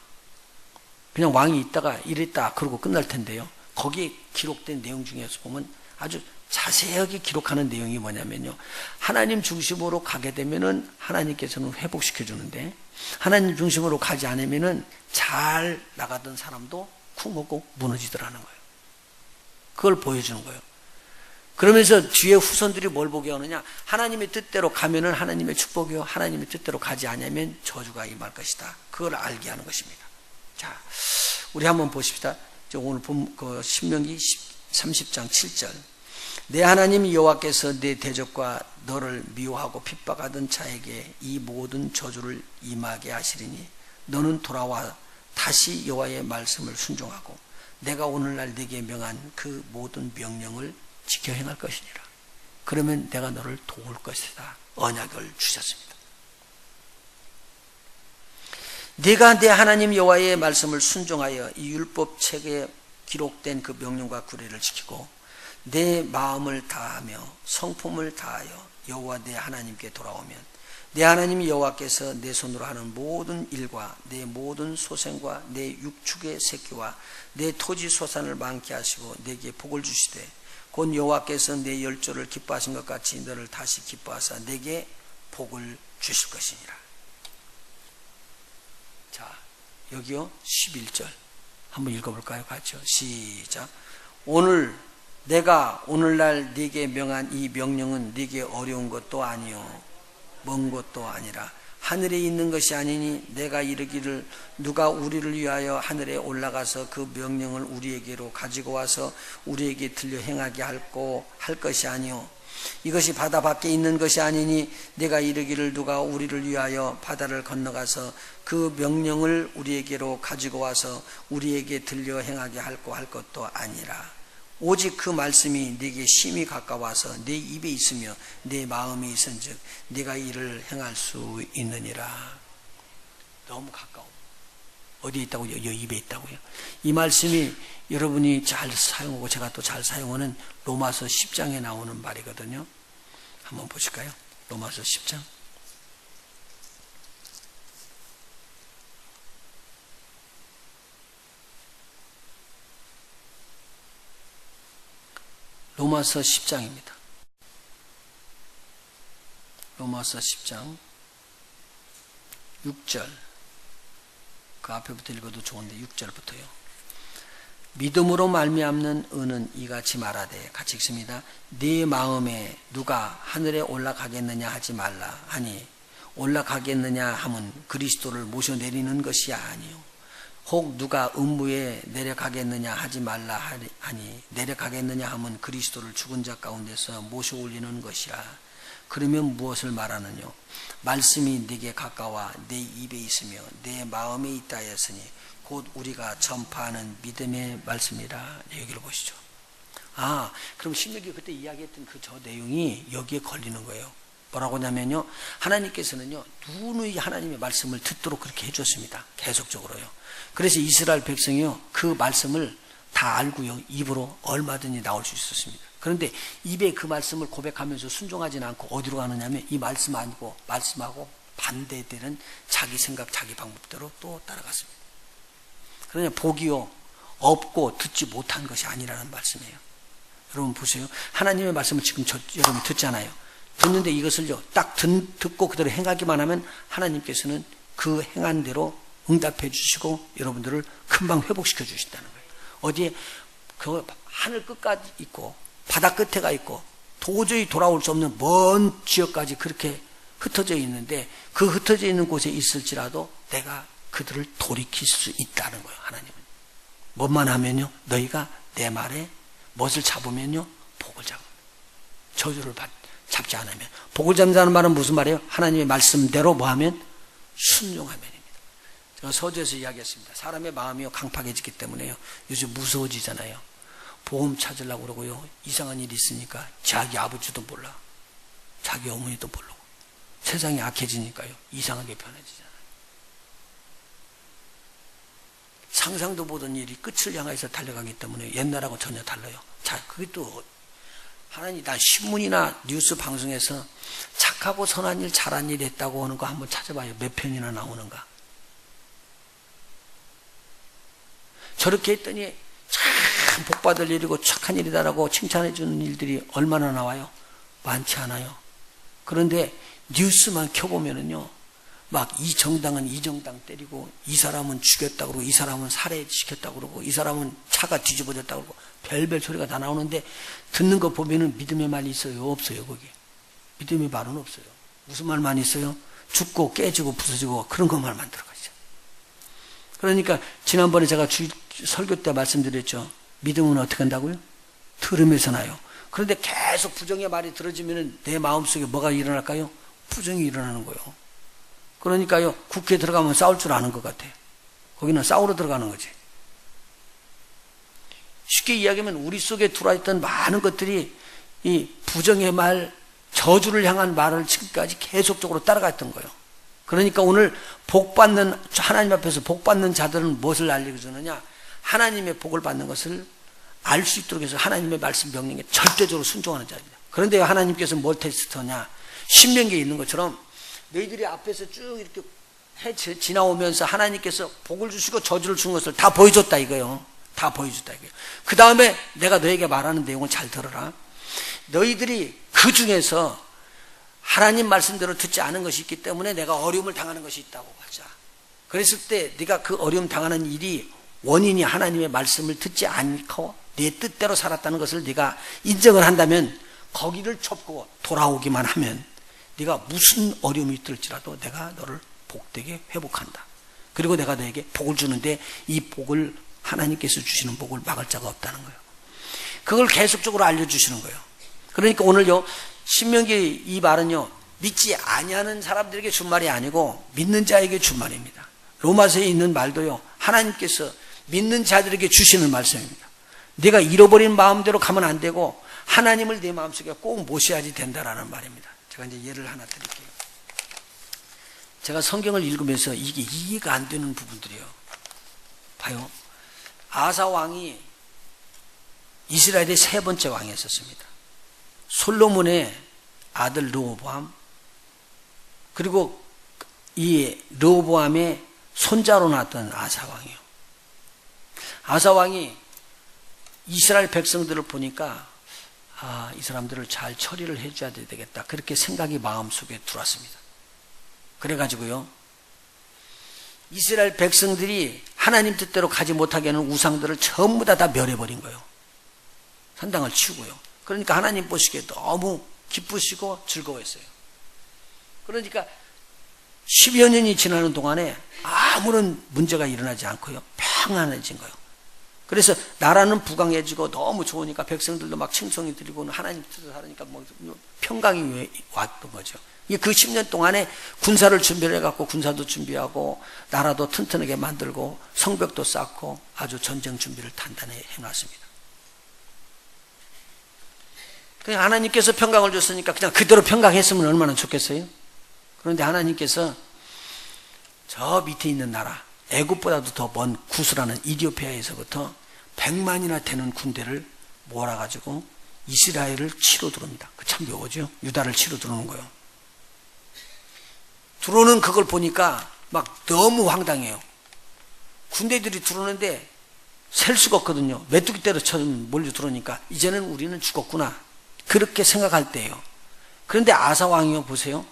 그냥 왕이 있다가 이랬다 그러고 끝날 텐데요. 거기에 기록된 내용 중에서 보면 아주 자세하게 기록하는 내용이 뭐냐면요, 하나님 중심으로 가게 되면은 하나님께서는 회복시켜 주는데, 하나님 중심으로 가지 않으면은 잘 나가던 사람도 쿵하고 무너지더라는 거예요. 그걸 보여주는 거예요. 그러면서 뒤에 후손들이 뭘 보게 하느냐, 하나님의 뜻대로 가면은 하나님의 축복이요, 하나님의 뜻대로 가지 않으면 저주가 임할 것이다. 그걸 알게 하는 것입니다. 자, 우리 한번 보십시다. 오늘 본 신명기 30장 7절. 내 하나님 여호와께서 내 대적과 너를 미워하고 핍박하던 자에게 이 모든 저주를 임하게 하시리니 너는 돌아와 다시 여호와의 말씀을 순종하고 내가 오늘날 네게 명한 그 모든 명령을 지켜 행할 것이니라. 그러면 내가 너를 도울 것이다. 언약을 주셨습니다. 네가 내 하나님 여호와의 말씀을 순종하여 이 율법책에 기록된 그 명령과 규례를 지키고 내 마음을 다하며 성품을 다하여 여호와 내 하나님께 돌아오면 내 하나님 여호와께서 내 손으로 하는 모든 일과 내 모든 소생과 내 육축의 새끼와 내 토지 소산을 많게 하시고 내게 복을 주시되 곧 여호와께서 내 열조를 기뻐하신 것 같이 너를 다시 기뻐하사 내게 복을 주실 것이니라. 자, 여기요 11절 한번 읽어볼까요? 같이요. 시작. 오늘 내가 오늘날 네게 명한 이 명령은 네게 어려운 것도 아니요 먼 것도 아니라 하늘에 있는 것이 아니니 내가 이르기를 누가 우리를 위하여 하늘에 올라가서 그 명령을 우리에게로 가지고 와서 우리에게 들려 행하게 할 것이 아니요 이것이 바다 밖에 있는 것이 아니니 내가 이르기를 누가 우리를 위하여 바다를 건너가서 그 명령을 우리에게로 가지고 와서 우리에게 들려 행하게 할 것도 아니라 오직 그 말씀이 네게 심히 가까워서 네 입에 있으며 네 마음에 있은즉 네가 이를 행할 수 있느니라. 너무 가까워. 어디에 있다고요? 이 입에 있다고요. 이 말씀이 여러분이 잘 사용하고 제가 또 잘 사용하는 로마서 10장에 나오는 말이거든요. 한번 보실까요? 로마서 10장. 로마서 10장입니다. 로마서 10장 6절. 그 앞에부터 읽어도 좋은데 6절부터요. 믿음으로 말미암는 의는 이같이 말하되 같이 읽습니다. 네 마음에 누가 하늘에 올라가겠느냐 하지 말라 하니 올라가겠느냐 함은 그리스도를 모셔내리는 것이 아니요 혹 누가 음부에 내려가겠느냐 하지 말라 하니 내려가겠느냐 하면 그리스도를 죽은 자 가운데서 모셔 올리는 것이라. 그러면 무엇을 말하느뇨? 말씀이 네게 가까워 내 입에 있으며 내 마음에 있다 하였으니 곧 우리가 전파하는 믿음의 말씀이라. 여기를 보시죠. 그럼 신명기 그때 이야기했던 그 저 내용이 여기에 걸리는 거예요. 뭐라고 하냐면요, 하나님께서는요 누누이 하나님의 말씀을 듣도록 그렇게 해줬습니다. 계속적으로요. 그래서 이스라엘 백성이요 그 말씀을 다 알고요 입으로 얼마든지 나올 수 있었습니다. 그런데 입에 그 말씀을 고백하면서 순종하지는 않고 어디로 가느냐면 이 말씀 아니고 말씀하고 반대되는 자기 생각 자기 방법대로 또 따라갔습니다. 그러냐 복이요 없고 듣지 못한 것이 아니라는 말씀이에요. 여러분 보세요. 하나님의 말씀을 지금 여러분 듣잖아요. 듣는데 이것을요 딱 듣고 그대로 행하기만 하면 하나님께서는 그 행한 대로 응답해 주시고 여러분들을 금방 회복시켜 주신다는 거예요. 어디에 그 하늘 끝까지 있고 바다 끝에가 있고 도저히 돌아올 수 없는 먼 지역까지 그렇게 흩어져 있는데 그 흩어져 있는 곳에 있을지라도 내가 그들을 돌이킬 수 있다는 거예요. 하나님은 뭐만 하면요 너희가 내 말에 무엇을 잡으면요 복을 잡아. 저주를 잡지 않으면. 복을 잡는다는 말은 무슨 말이에요? 하나님의 말씀대로 뭐하면 순종하면입니다. 제가 서두에서 이야기했습니다. 사람의 마음이요 강팍해지기 때문에요 요즘 무서워지잖아요. 보험 찾으려고 그러고요 이상한 일이 있으니까 자기 아버지도 몰라 자기 어머니도 모르고 세상이 악해지니까요 이상하게 변해지잖아요. 상상도 보던 일이 끝을 향해서 달려가기 때문에 옛날하고 전혀 달라요. 자, 그게 또 하나님 나 신문이나 뉴스 방송에서 착하고 선한 일 잘한 일 했다고 하는 거 한번 찾아봐요. 몇 편이나 나오는가. 저렇게 했더니 참 복받을 일이고 착한 일이다라고 칭찬해 주는 일들이 얼마나 나와요? 많지 않아요. 그런데 뉴스만 켜보면은요 막 이 정당은 이 정당 때리고 이 사람은 죽였다고 그러고 이 사람은 살해시켰다고 그러고 이 사람은 차가 뒤집어졌다고 그러고 별별 소리가 다 나오는데 듣는 거 보면은 믿음의 말이 있어요? 없어요? 거기 믿음의 말은 없어요. 무슨 말만 있어요? 죽고 깨지고 부서지고 그런 것만 들어가죠. 그러니까 지난번에 제가 설교 때 말씀드렸죠. 믿음은 어떻게 한다고요? 들음에서 나요. 그런데 계속 부정의 말이 들어지면은 내 마음속에 뭐가 일어날까요? 부정이 일어나는 거예요. 그러니까요 국회에 들어가면 싸울 줄 아는 것 같아. 거기는 싸우러 들어가는 거지. 쉽게 이야기하면 우리 속에 들어있던 많은 것들이 이 부정의 말, 저주를 향한 말을 지금까지 계속적으로 따라갔던 거예요. 그러니까 오늘 복받는 하나님 앞에서 복받는 자들은 무엇을 알려주느냐? 하나님의 복을 받는 것을 알 수 있도록 해서 하나님의 말씀 명령에 절대적으로 순종하는 자입니다. 그런데 하나님께서 뭘 테스트하냐? 신명기에 있는 것처럼 너희들이 앞에서 쭉 이렇게 해 지나오면서 하나님께서 복을 주시고 저주를 준 것을 다 보여줬다 이거예요. 다 보여줬다 이거예요. 그 다음에 내가 너에게 말하는 내용을 잘 들어라. 너희들이 그 중에서 하나님 말씀대로 듣지 않은 것이 있기 때문에 내가 어려움을 당하는 것이 있다고 하자. 그랬을 때 네가 그 어려움 당하는 일이 원인이 하나님의 말씀을 듣지 않고 네 뜻대로 살았다는 것을 네가 인정을 한다면 거기를 좁고 돌아오기만 하면 네가 무슨 어려움이 있을지라도 내가 너를 복되게 회복한다. 그리고 내가 너에게 복을 주는데 이 복을 하나님께서 주시는 복을 막을 자가 없다는 거예요. 그걸 계속적으로 알려주시는 거예요. 그러니까 오늘요 신명기 이 말은요 믿지 아니하는 사람들에게 준 말이 아니고 믿는 자에게 준 말입니다. 로마서에 있는 말도요 하나님께서 믿는 자들에게 주시는 말씀입니다. 네가 잃어버린 마음대로 가면 안 되고 하나님을 내 마음속에 꼭 모셔야지 된다라는 말입니다. 제가 이제 예를 하나 드릴게요. 제가 성경을 읽으면서 이게 이해가 안 되는 부분들이에요. 봐요. 아사 왕이 이스라엘의 세 번째 왕이었습니다. 솔로몬의 아들 르호보암, 그리고 이 르호보암의 손자로 나왔던 아사 왕이요. 아사 왕이 이스라엘 백성들을 보니까 이 사람들을 잘 처리를 해줘야 되겠다. 그렇게 생각이 마음속에 들어왔습니다. 그래가지고요. 이스라엘 백성들이 하나님 뜻대로 가지 못하게 하는 우상들을 전부 다 멸해버린 거예요. 산당을 치우고요. 그러니까 하나님 보시기에 너무 기쁘시고 즐거워했어요. 그러니까 10여 년이 지나는 동안에 아무런 문제가 일어나지 않고요. 평안해진 거예요. 그래서 나라는 부강해지고 너무 좋으니까 백성들도 막 칭송이 드리고 하나님 뜻을 하니까 뭐 평강이 왔던 거죠. 그 10년 동안에 군사를 준비를 해갖고 군사도 준비하고 나라도 튼튼하게 만들고 성벽도 쌓고 아주 전쟁 준비를 단단히 해놨습니다. 그냥 하나님께서 평강을 줬으니까 그냥 그대로 평강했으면 얼마나 좋겠어요? 그런데 하나님께서 저 밑에 있는 나라 애굽보다도 더 먼 구스라는 이디오피아에서부터 100만이나 되는 군대를 몰아가지고 이스라엘을 치러 들어옵니다. 참 묘하죠? 유다를 치러 들어오는 거예요. 들어오는 그걸 보니까 막 너무 황당해요. 군대들이 들어오는데 셀 수가 없거든요. 메뚜기 떼로처럼 몰려 들어오니까 이제는 우리는 죽었구나. 그렇게 생각할 때예요. 그런데 아사 왕이요, 보세요.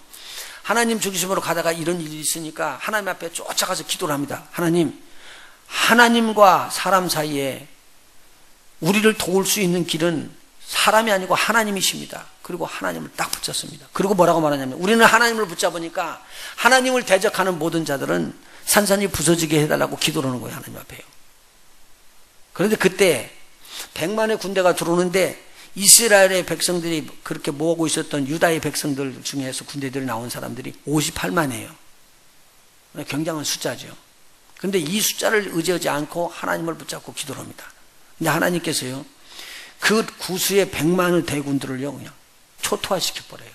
하나님 중심으로 가다가 이런 일이 있으니까 하나님 앞에 쫓아가서 기도를 합니다. 하나님, 하나님과 사람 사이에 우리를 도울 수 있는 길은 사람이 아니고 하나님이십니다. 그리고 하나님을 딱 붙잡습니다. 그리고 뭐라고 말하냐면 우리는 하나님을 붙잡으니까 하나님을 대적하는 모든 자들은 산산이 부서지게 해달라고 기도를 하는 거예요. 하나님 앞에요. 그런데 그때 100만의 군대가 들어오는데 이스라엘의 백성들이 그렇게 모으고 있었던 유다의 백성들 중에서 군대들이 나온 사람들이 58만이에요. 굉장한 숫자죠. 그런데 이 숫자를 의지하지 않고 하나님을 붙잡고 기도를 합니다. 근데 하나님께서요, 그 구수의 100만의 대군들을요, 그냥 초토화시켜버려요.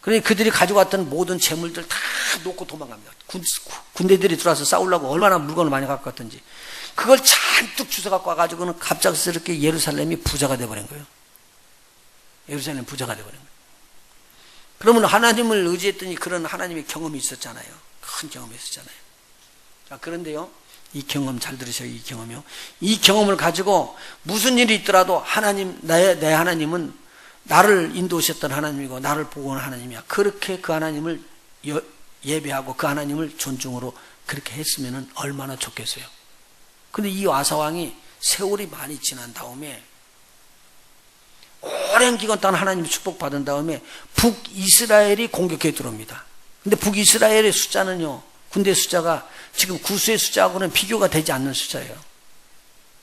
그러니 그들이 가져갔던 모든 재물들 다 놓고 도망갑니다. 군대들이 들어와서 싸우려고 얼마나 물건을 많이 갖고 갔던지. 그걸 잔뜩 주워갖고 와가지고는 갑작스럽게 예루살렘이 부자가 돼버린 거예요. 예루살렘 부자가 돼버린 거예요. 그러면 하나님을 의지했더니 그런 하나님의 경험이 있었잖아요. 큰 경험이 있었잖아요. 자, 그런데요, 이 경험 잘 들으세요. 이 경험이요. 이 경험을 가지고 무슨 일이 있더라도 하나님, 내 하나님은 나를 인도하셨던 하나님이고 나를 보호하는 하나님이야. 그렇게 그 하나님을 예배하고 그 하나님을 존중으로 그렇게 했으면 얼마나 좋겠어요. 근데 이 아사왕이 세월이 많이 지난 다음에 오랜 기간 동안 하나님의 축복받은 다음에 북이스라엘이 공격해 들어옵니다. 근데 북이스라엘의 숫자는요, 군대 숫자가 지금 구수의 숫자하고는 비교가 되지 않는 숫자예요.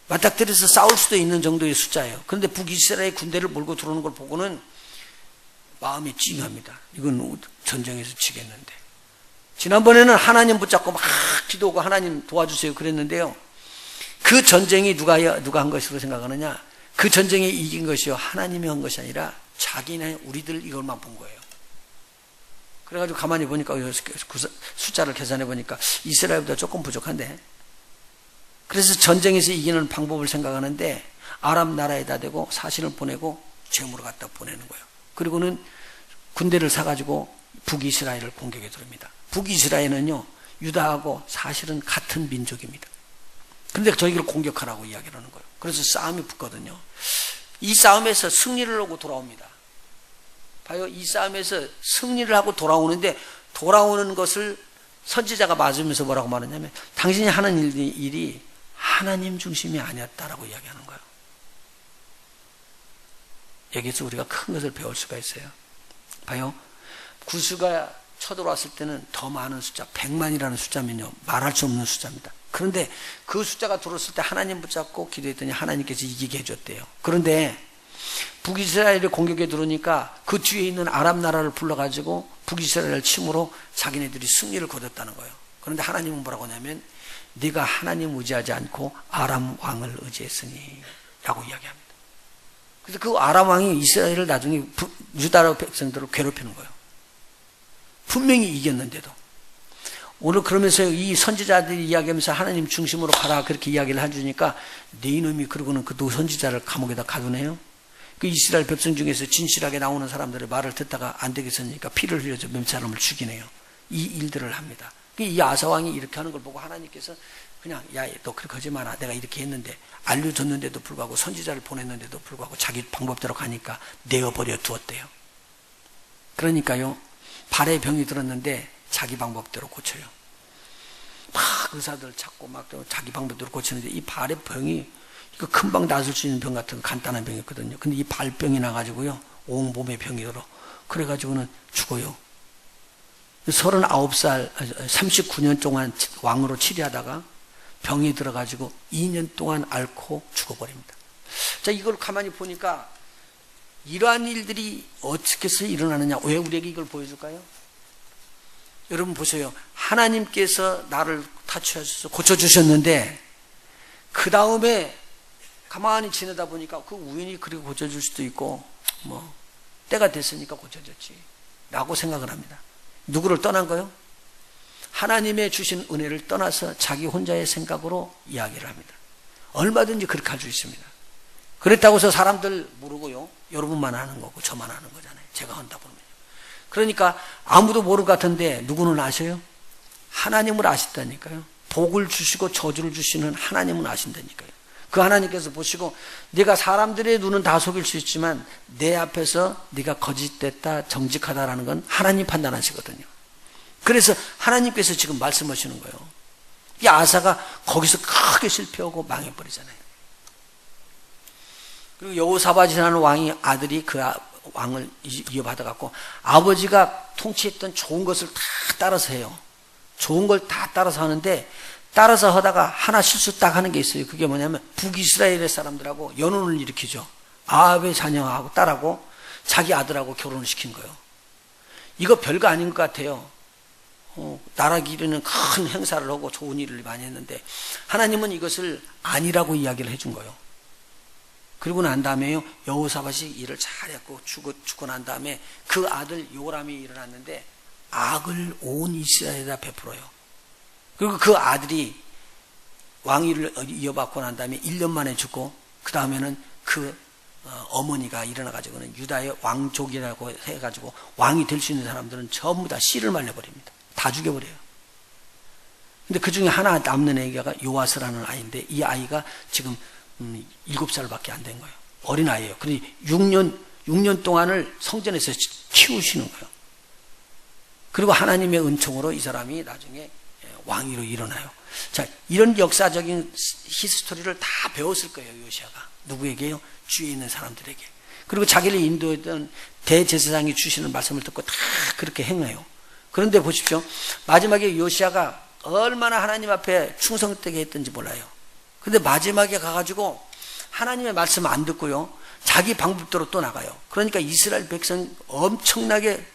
맞닥뜨려서 싸울 수도 있는 정도의 숫자예요. 그런데 북이스라엘 군대를 몰고 들어오는 걸 보고는 마음이 찡합니다. 이건 전쟁에서 지겠는데. 지난번에는 하나님 붙잡고 막 기도하고 하나님 도와주세요 그랬는데요. 그 전쟁이 누가 한 것으로 생각하느냐? 그 전쟁에 이긴 것이요, 하나님이 한 것이 아니라 자기네 우리들 이것만 본 거예요. 그래가지고 가만히 보니까 숫자를 계산해 보니까 이스라엘보다 조금 부족한데, 그래서 전쟁에서 이기는 방법을 생각하는데 아람 나라에다 대고 사신을 보내고 재물을 갖다 보내는 거예요. 그리고는 군대를 사가지고 북이스라엘을 공격해 들어옵니다. 북이스라엘은요, 유다하고 사실은 같은 민족입니다. 그런데 저희를 공격하라고 이야기를 하는 거예요. 그래서 싸움이 붙거든요. 이 싸움에서 승리를 하고 돌아옵니다. 봐요. 이 싸움에서 승리를 하고 돌아오는데, 돌아오는 것을 선지자가 맞으면서 뭐라고 말하냐면 당신이 하는 일이 하나님 중심이 아니었다라고 이야기하는 거예요. 여기서 우리가 큰 것을 배울 수가 있어요. 봐요. 구수가 쳐들어왔을 때는 더 많은 숫자, 100만이라는 숫자면요, 말할 수 없는 숫자입니다. 그런데 그 숫자가 들어왔을 때 하나님 붙잡고 기도했더니 하나님께서 이기게 해줬대요. 그런데 북이스라엘이 공격에 들어오니까 그 뒤에 있는 아람 나라를 불러가지고 북이스라엘 침으로 자기네들이 승리를 거뒀다는 거예요. 그런데 하나님은 뭐라고 하냐면 네가 하나님 의지하지 않고 아람 왕을 의지했으니 라고 이야기합니다. 그래서 그 아람 왕이 이스라엘을 나중에 유다 백성들을 괴롭히는 거예요. 분명히 이겼는데도. 오늘 그러면서 이 선지자들이 이야기하면서 하나님 중심으로 가라 그렇게 이야기를 해주니까 네 이놈이 그러고는 그 선지자를 감옥에다 가두네요. 그 이스라엘 백성 중에서 진실하게 나오는 사람들의 말을 듣다가 안 되겠으니까 피를 흘려서 몇 사람을 죽이네요. 이 일들을 합니다. 이 아사왕이 이렇게 하는 걸 보고 하나님께서 그냥 야, 너 그렇게 하지 마라. 내가 이렇게 했는데 알려줬는데도 불구하고 선지자를 보냈는데도 불구하고 자기 방법대로 가니까 내어버려 두었대요. 그러니까요, 발에 병이 들었는데 자기 방법대로 고쳐요. 막 의사들 찾고 막 자기 방법대로 고치는데 이 발의 병이 이거 금방 낫을 수 있는 병 같은 간단한 병이었거든요. 근데 이 발병이 나가지고요, 온몸에 병이 들어. 그래가지고는 죽어요. 39살, 39년 동안 왕으로 치리하다가 병에 들어가지고 2년 동안 앓고 죽어버립니다. 자, 이걸 가만히 보니까 이러한 일들이 어떻게 해서 일어나느냐. 왜 우리에게 이걸 보여줄까요? 여러분 보세요. 하나님께서 나를 타치하셔서 고쳐주셨는데 그 다음에 가만히 지내다 보니까 그 우연히 그렇게 고쳐줄 수도 있고 뭐 때가 됐으니까 고쳐졌지 라고 생각을 합니다. 누구를 떠난 거요? 하나님의 주신 은혜를 떠나서 자기 혼자의 생각으로 이야기를 합니다. 얼마든지 그렇게 할 수 있습니다. 그렇다고 해서 사람들 모르고요. 여러분만 하는 거고 저만 하는 거잖아요. 제가 한다 보면요. 그러니까 아무도 모를 것 같은데 누구는 아셔요? 하나님을 아신다니까요. 복을 주시고 저주를 주시는 하나님은 아신다니까요. 그 하나님께서 보시고 네가 사람들의 눈은 다 속일 수 있지만 내 앞에서 네가 거짓됐다 정직하다라는 건 하나님 판단하시거든요. 그래서 하나님께서 지금 말씀하시는 거예요. 이 아사가 거기서 크게 실패하고 망해버리잖아요. 그리고 여호사밧이라는 왕이 아들이 그 왕을 이어받아갖고 아버지가 통치했던 좋은 것을 다 따라서 해요. 좋은 걸 다 따라서 하는데 따라서 하다가 하나 실수 딱 하는 게 있어요. 그게 뭐냐면 북이스라엘의 사람들하고 연혼을 일으키죠. 아합의 자녀하고 딸하고 자기 아들하고 결혼을 시킨 거예요. 이거 별거 아닌 것 같아요. 나라 기르는 큰 행사를 하고 좋은 일을 많이 했는데 하나님은 이것을 아니라고 이야기를 해준 거예요. 그리고 난 다음에요. 여호사밧이 일을 잘했고 죽고 난 다음에 그 아들 요람이 일어났는데 악을 온 이스라엘에다 베풀어요. 그리고 그 아들이 왕위를 이어받고 난 다음에 1년 만에 죽고 그 다음에는 그 어머니가 일어나가지고는 유다의 왕족이라고 해가지고 왕이 될 수 있는 사람들은 전부 다 씨를 말려버립니다. 다 죽여버려요. 근데 그 중에 하나 남는 애가 요아스라는 아이인데 이 아이가 지금 7살밖에 안 된 거예요. 어린 아이예요. 그런데 6년 동안을 성전에서 키우시는 거예요. 그리고 하나님의 은총으로 이 사람이 나중에 왕위로 일어나요. 자, 이런 역사적인 히스토리를 다 배웠을 거예요, 요시아가. 누구에게요? 주위에 있는 사람들에게. 그리고 자기를 인도했던 대제사장이 주시는 말씀을 듣고 다 그렇게 행해요. 그런데 보십시오. 마지막에 요시아가 얼마나 하나님 앞에 충성되게 했던지 몰라요. 근데 마지막에 가가지고 하나님의 말씀 안 듣고요. 자기 방법대로 또 나가요. 그러니까 이스라엘 백성 엄청나게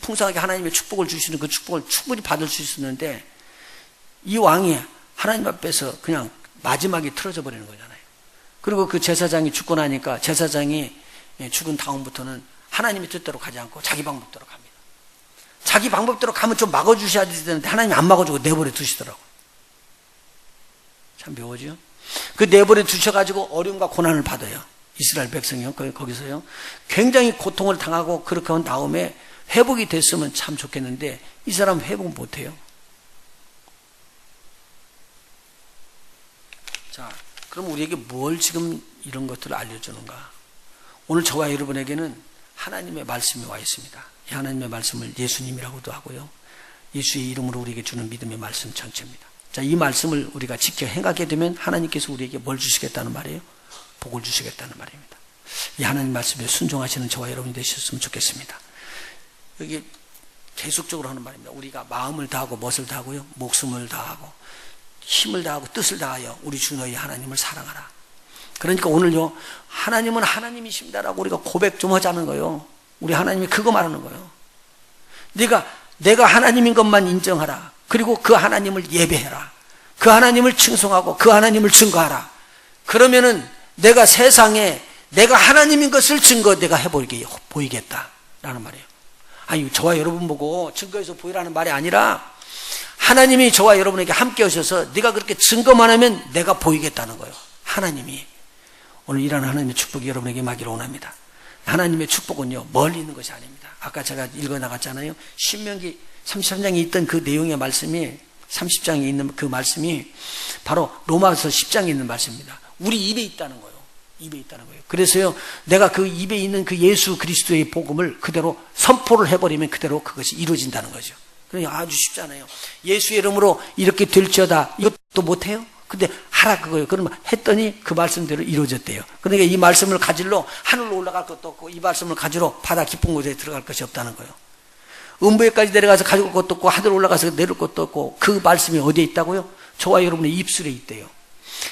풍성하게 하나님의 축복을 주시는 그 축복을 충분히 받을 수 있었는데 이 왕이 하나님 앞에서 그냥 마지막에 틀어져 버리는 거잖아요. 그리고 그 제사장이 죽고 나니까 제사장이 죽은 다음부터는 하나님의 뜻대로 가지 않고 자기 방법대로 갑니다. 자기 방법대로 가면 좀 막아주셔야 되는데 하나님이 안 막아주고 내버려 두시더라고요. 참 묘하죠? 그 내버려 두셔가지고 어려움과 고난을 받아요. 이스라엘 백성이요. 거기서요. 굉장히 고통을 당하고 그렇게 한 다음에 회복이 됐으면 참 좋겠는데 이 사람 회복 못해요. 자, 그럼 우리에게 뭘 지금 이런 것들을 알려주는가? 오늘 저와 여러분에게는 하나님의 말씀이 와 있습니다. 이 하나님의 말씀을 예수님이라고도 하고요. 예수의 이름으로 우리에게 주는 믿음의 말씀 전체입니다. 자, 이 말씀을 우리가 지켜 행하게 되면 하나님께서 우리에게 뭘 주시겠다는 말이에요? 복을 주시겠다는 말입니다. 이 하나님 말씀에 순종하시는 저와 여러분이 되셨으면 좋겠습니다. 여기 계속적으로 하는 말입니다. 우리가 마음을 다하고 무엇을 다하고요? 목숨을 다하고 힘을 다하고 뜻을 다하여 우리 주 너희 하나님을 사랑하라. 그러니까 오늘요, 하나님은 하나님이십니다라고 우리가 고백 좀 하자는 거예요. 우리 하나님이 그거 말하는 거예요. 내가 하나님인 것만 인정하라. 그리고 그 하나님을 예배해라. 그 하나님을 칭송하고 그 하나님을 증거하라. 그러면은 내가 세상에 내가 하나님인 것을 내가 보이겠다라는 말이에요. 아니, 저와 여러분 보고 증거해서 보이라는 말이 아니라 하나님이 저와 여러분에게 함께 하셔서 네가 그렇게 증거만 하면 내가 보이겠다는 거예요. 하나님이. 오늘 이런 하나님의 축복이 여러분에게 임하기를 원합니다. 하나님의 축복은요, 멀리 있는 것이 아닙니다. 아까 제가 읽어 나갔잖아요. 신명기 33장에 있던 그 내용의 말씀이 30장에 있는 그 말씀이 바로 로마서 10장에 있는 말씀입니다. 우리 입에 있다는 거예요. 입에 있다는 거예요. 그래서요, 내가 그 입에 있는 그 예수 그리스도의 복음을 그대로 선포를 해버리면 그대로 그것이 이루어진다는 거죠. 그러니까 아주 쉽잖아요. 예수의 이름으로 이렇게 될지어다. 이것도 못해요? 근데 하라 그거예요. 그러면 했더니 그 말씀대로 이루어졌대요. 그러니까 이 말씀을 가지러 하늘로 올라갈 것도 없고 이 말씀을 가지러 바다 깊은 곳에 들어갈 것이 없다는 거예요. 음부에까지 내려가서 가져올 것도 없고 하늘 올라가서 내릴 것도 없고 그 말씀이 어디에 있다고요? 저와 여러분의 입술에 있대요.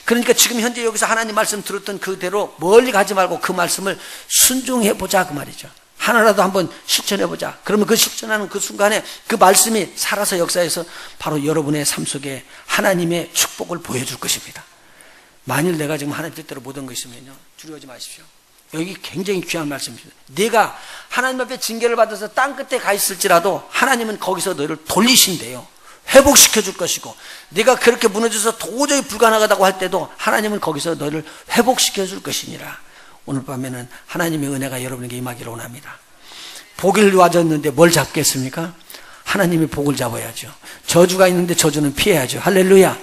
그러니까 지금 현재 여기서 하나님 말씀 들었던 그대로 멀리 가지 말고 그 말씀을 순종해 보자 그 말이죠. 하나라도 한번 실천해 보자. 그러면 그 실천하는 그 순간에 그 말씀이 살아서 역사해서 바로 여러분의 삶 속에 하나님의 축복을 보여줄 것입니다. 만일 내가 지금 하나님 뜻대로 못한 거 있으면요, 두려워하지 마십시오. 여기 굉장히 귀한 말씀입니다. 네가 하나님 앞에 징계를 받아서 땅 끝에 가 있을지라도 하나님은 거기서 너를 돌리신대요. 회복시켜 줄 것이고, 네가 그렇게 무너져서 도저히 불가능하다고 할 때도 하나님은 거기서 너를 회복시켜 줄 것이니라. 오늘 밤에는 하나님의 은혜가 여러분에게 임하기를 원합니다. 복을 와줬는데 뭘 잡겠습니까? 하나님의 복을 잡아야죠. 저주가 있는데 저주는 피해야죠. 할렐루야.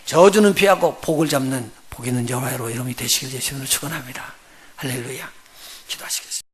저주는 피하고 복을 잡는 복 있는 여호와로 여러분이 되시길 예수님으로 축원합니다. 할렐루야. 기도하시겠습니다.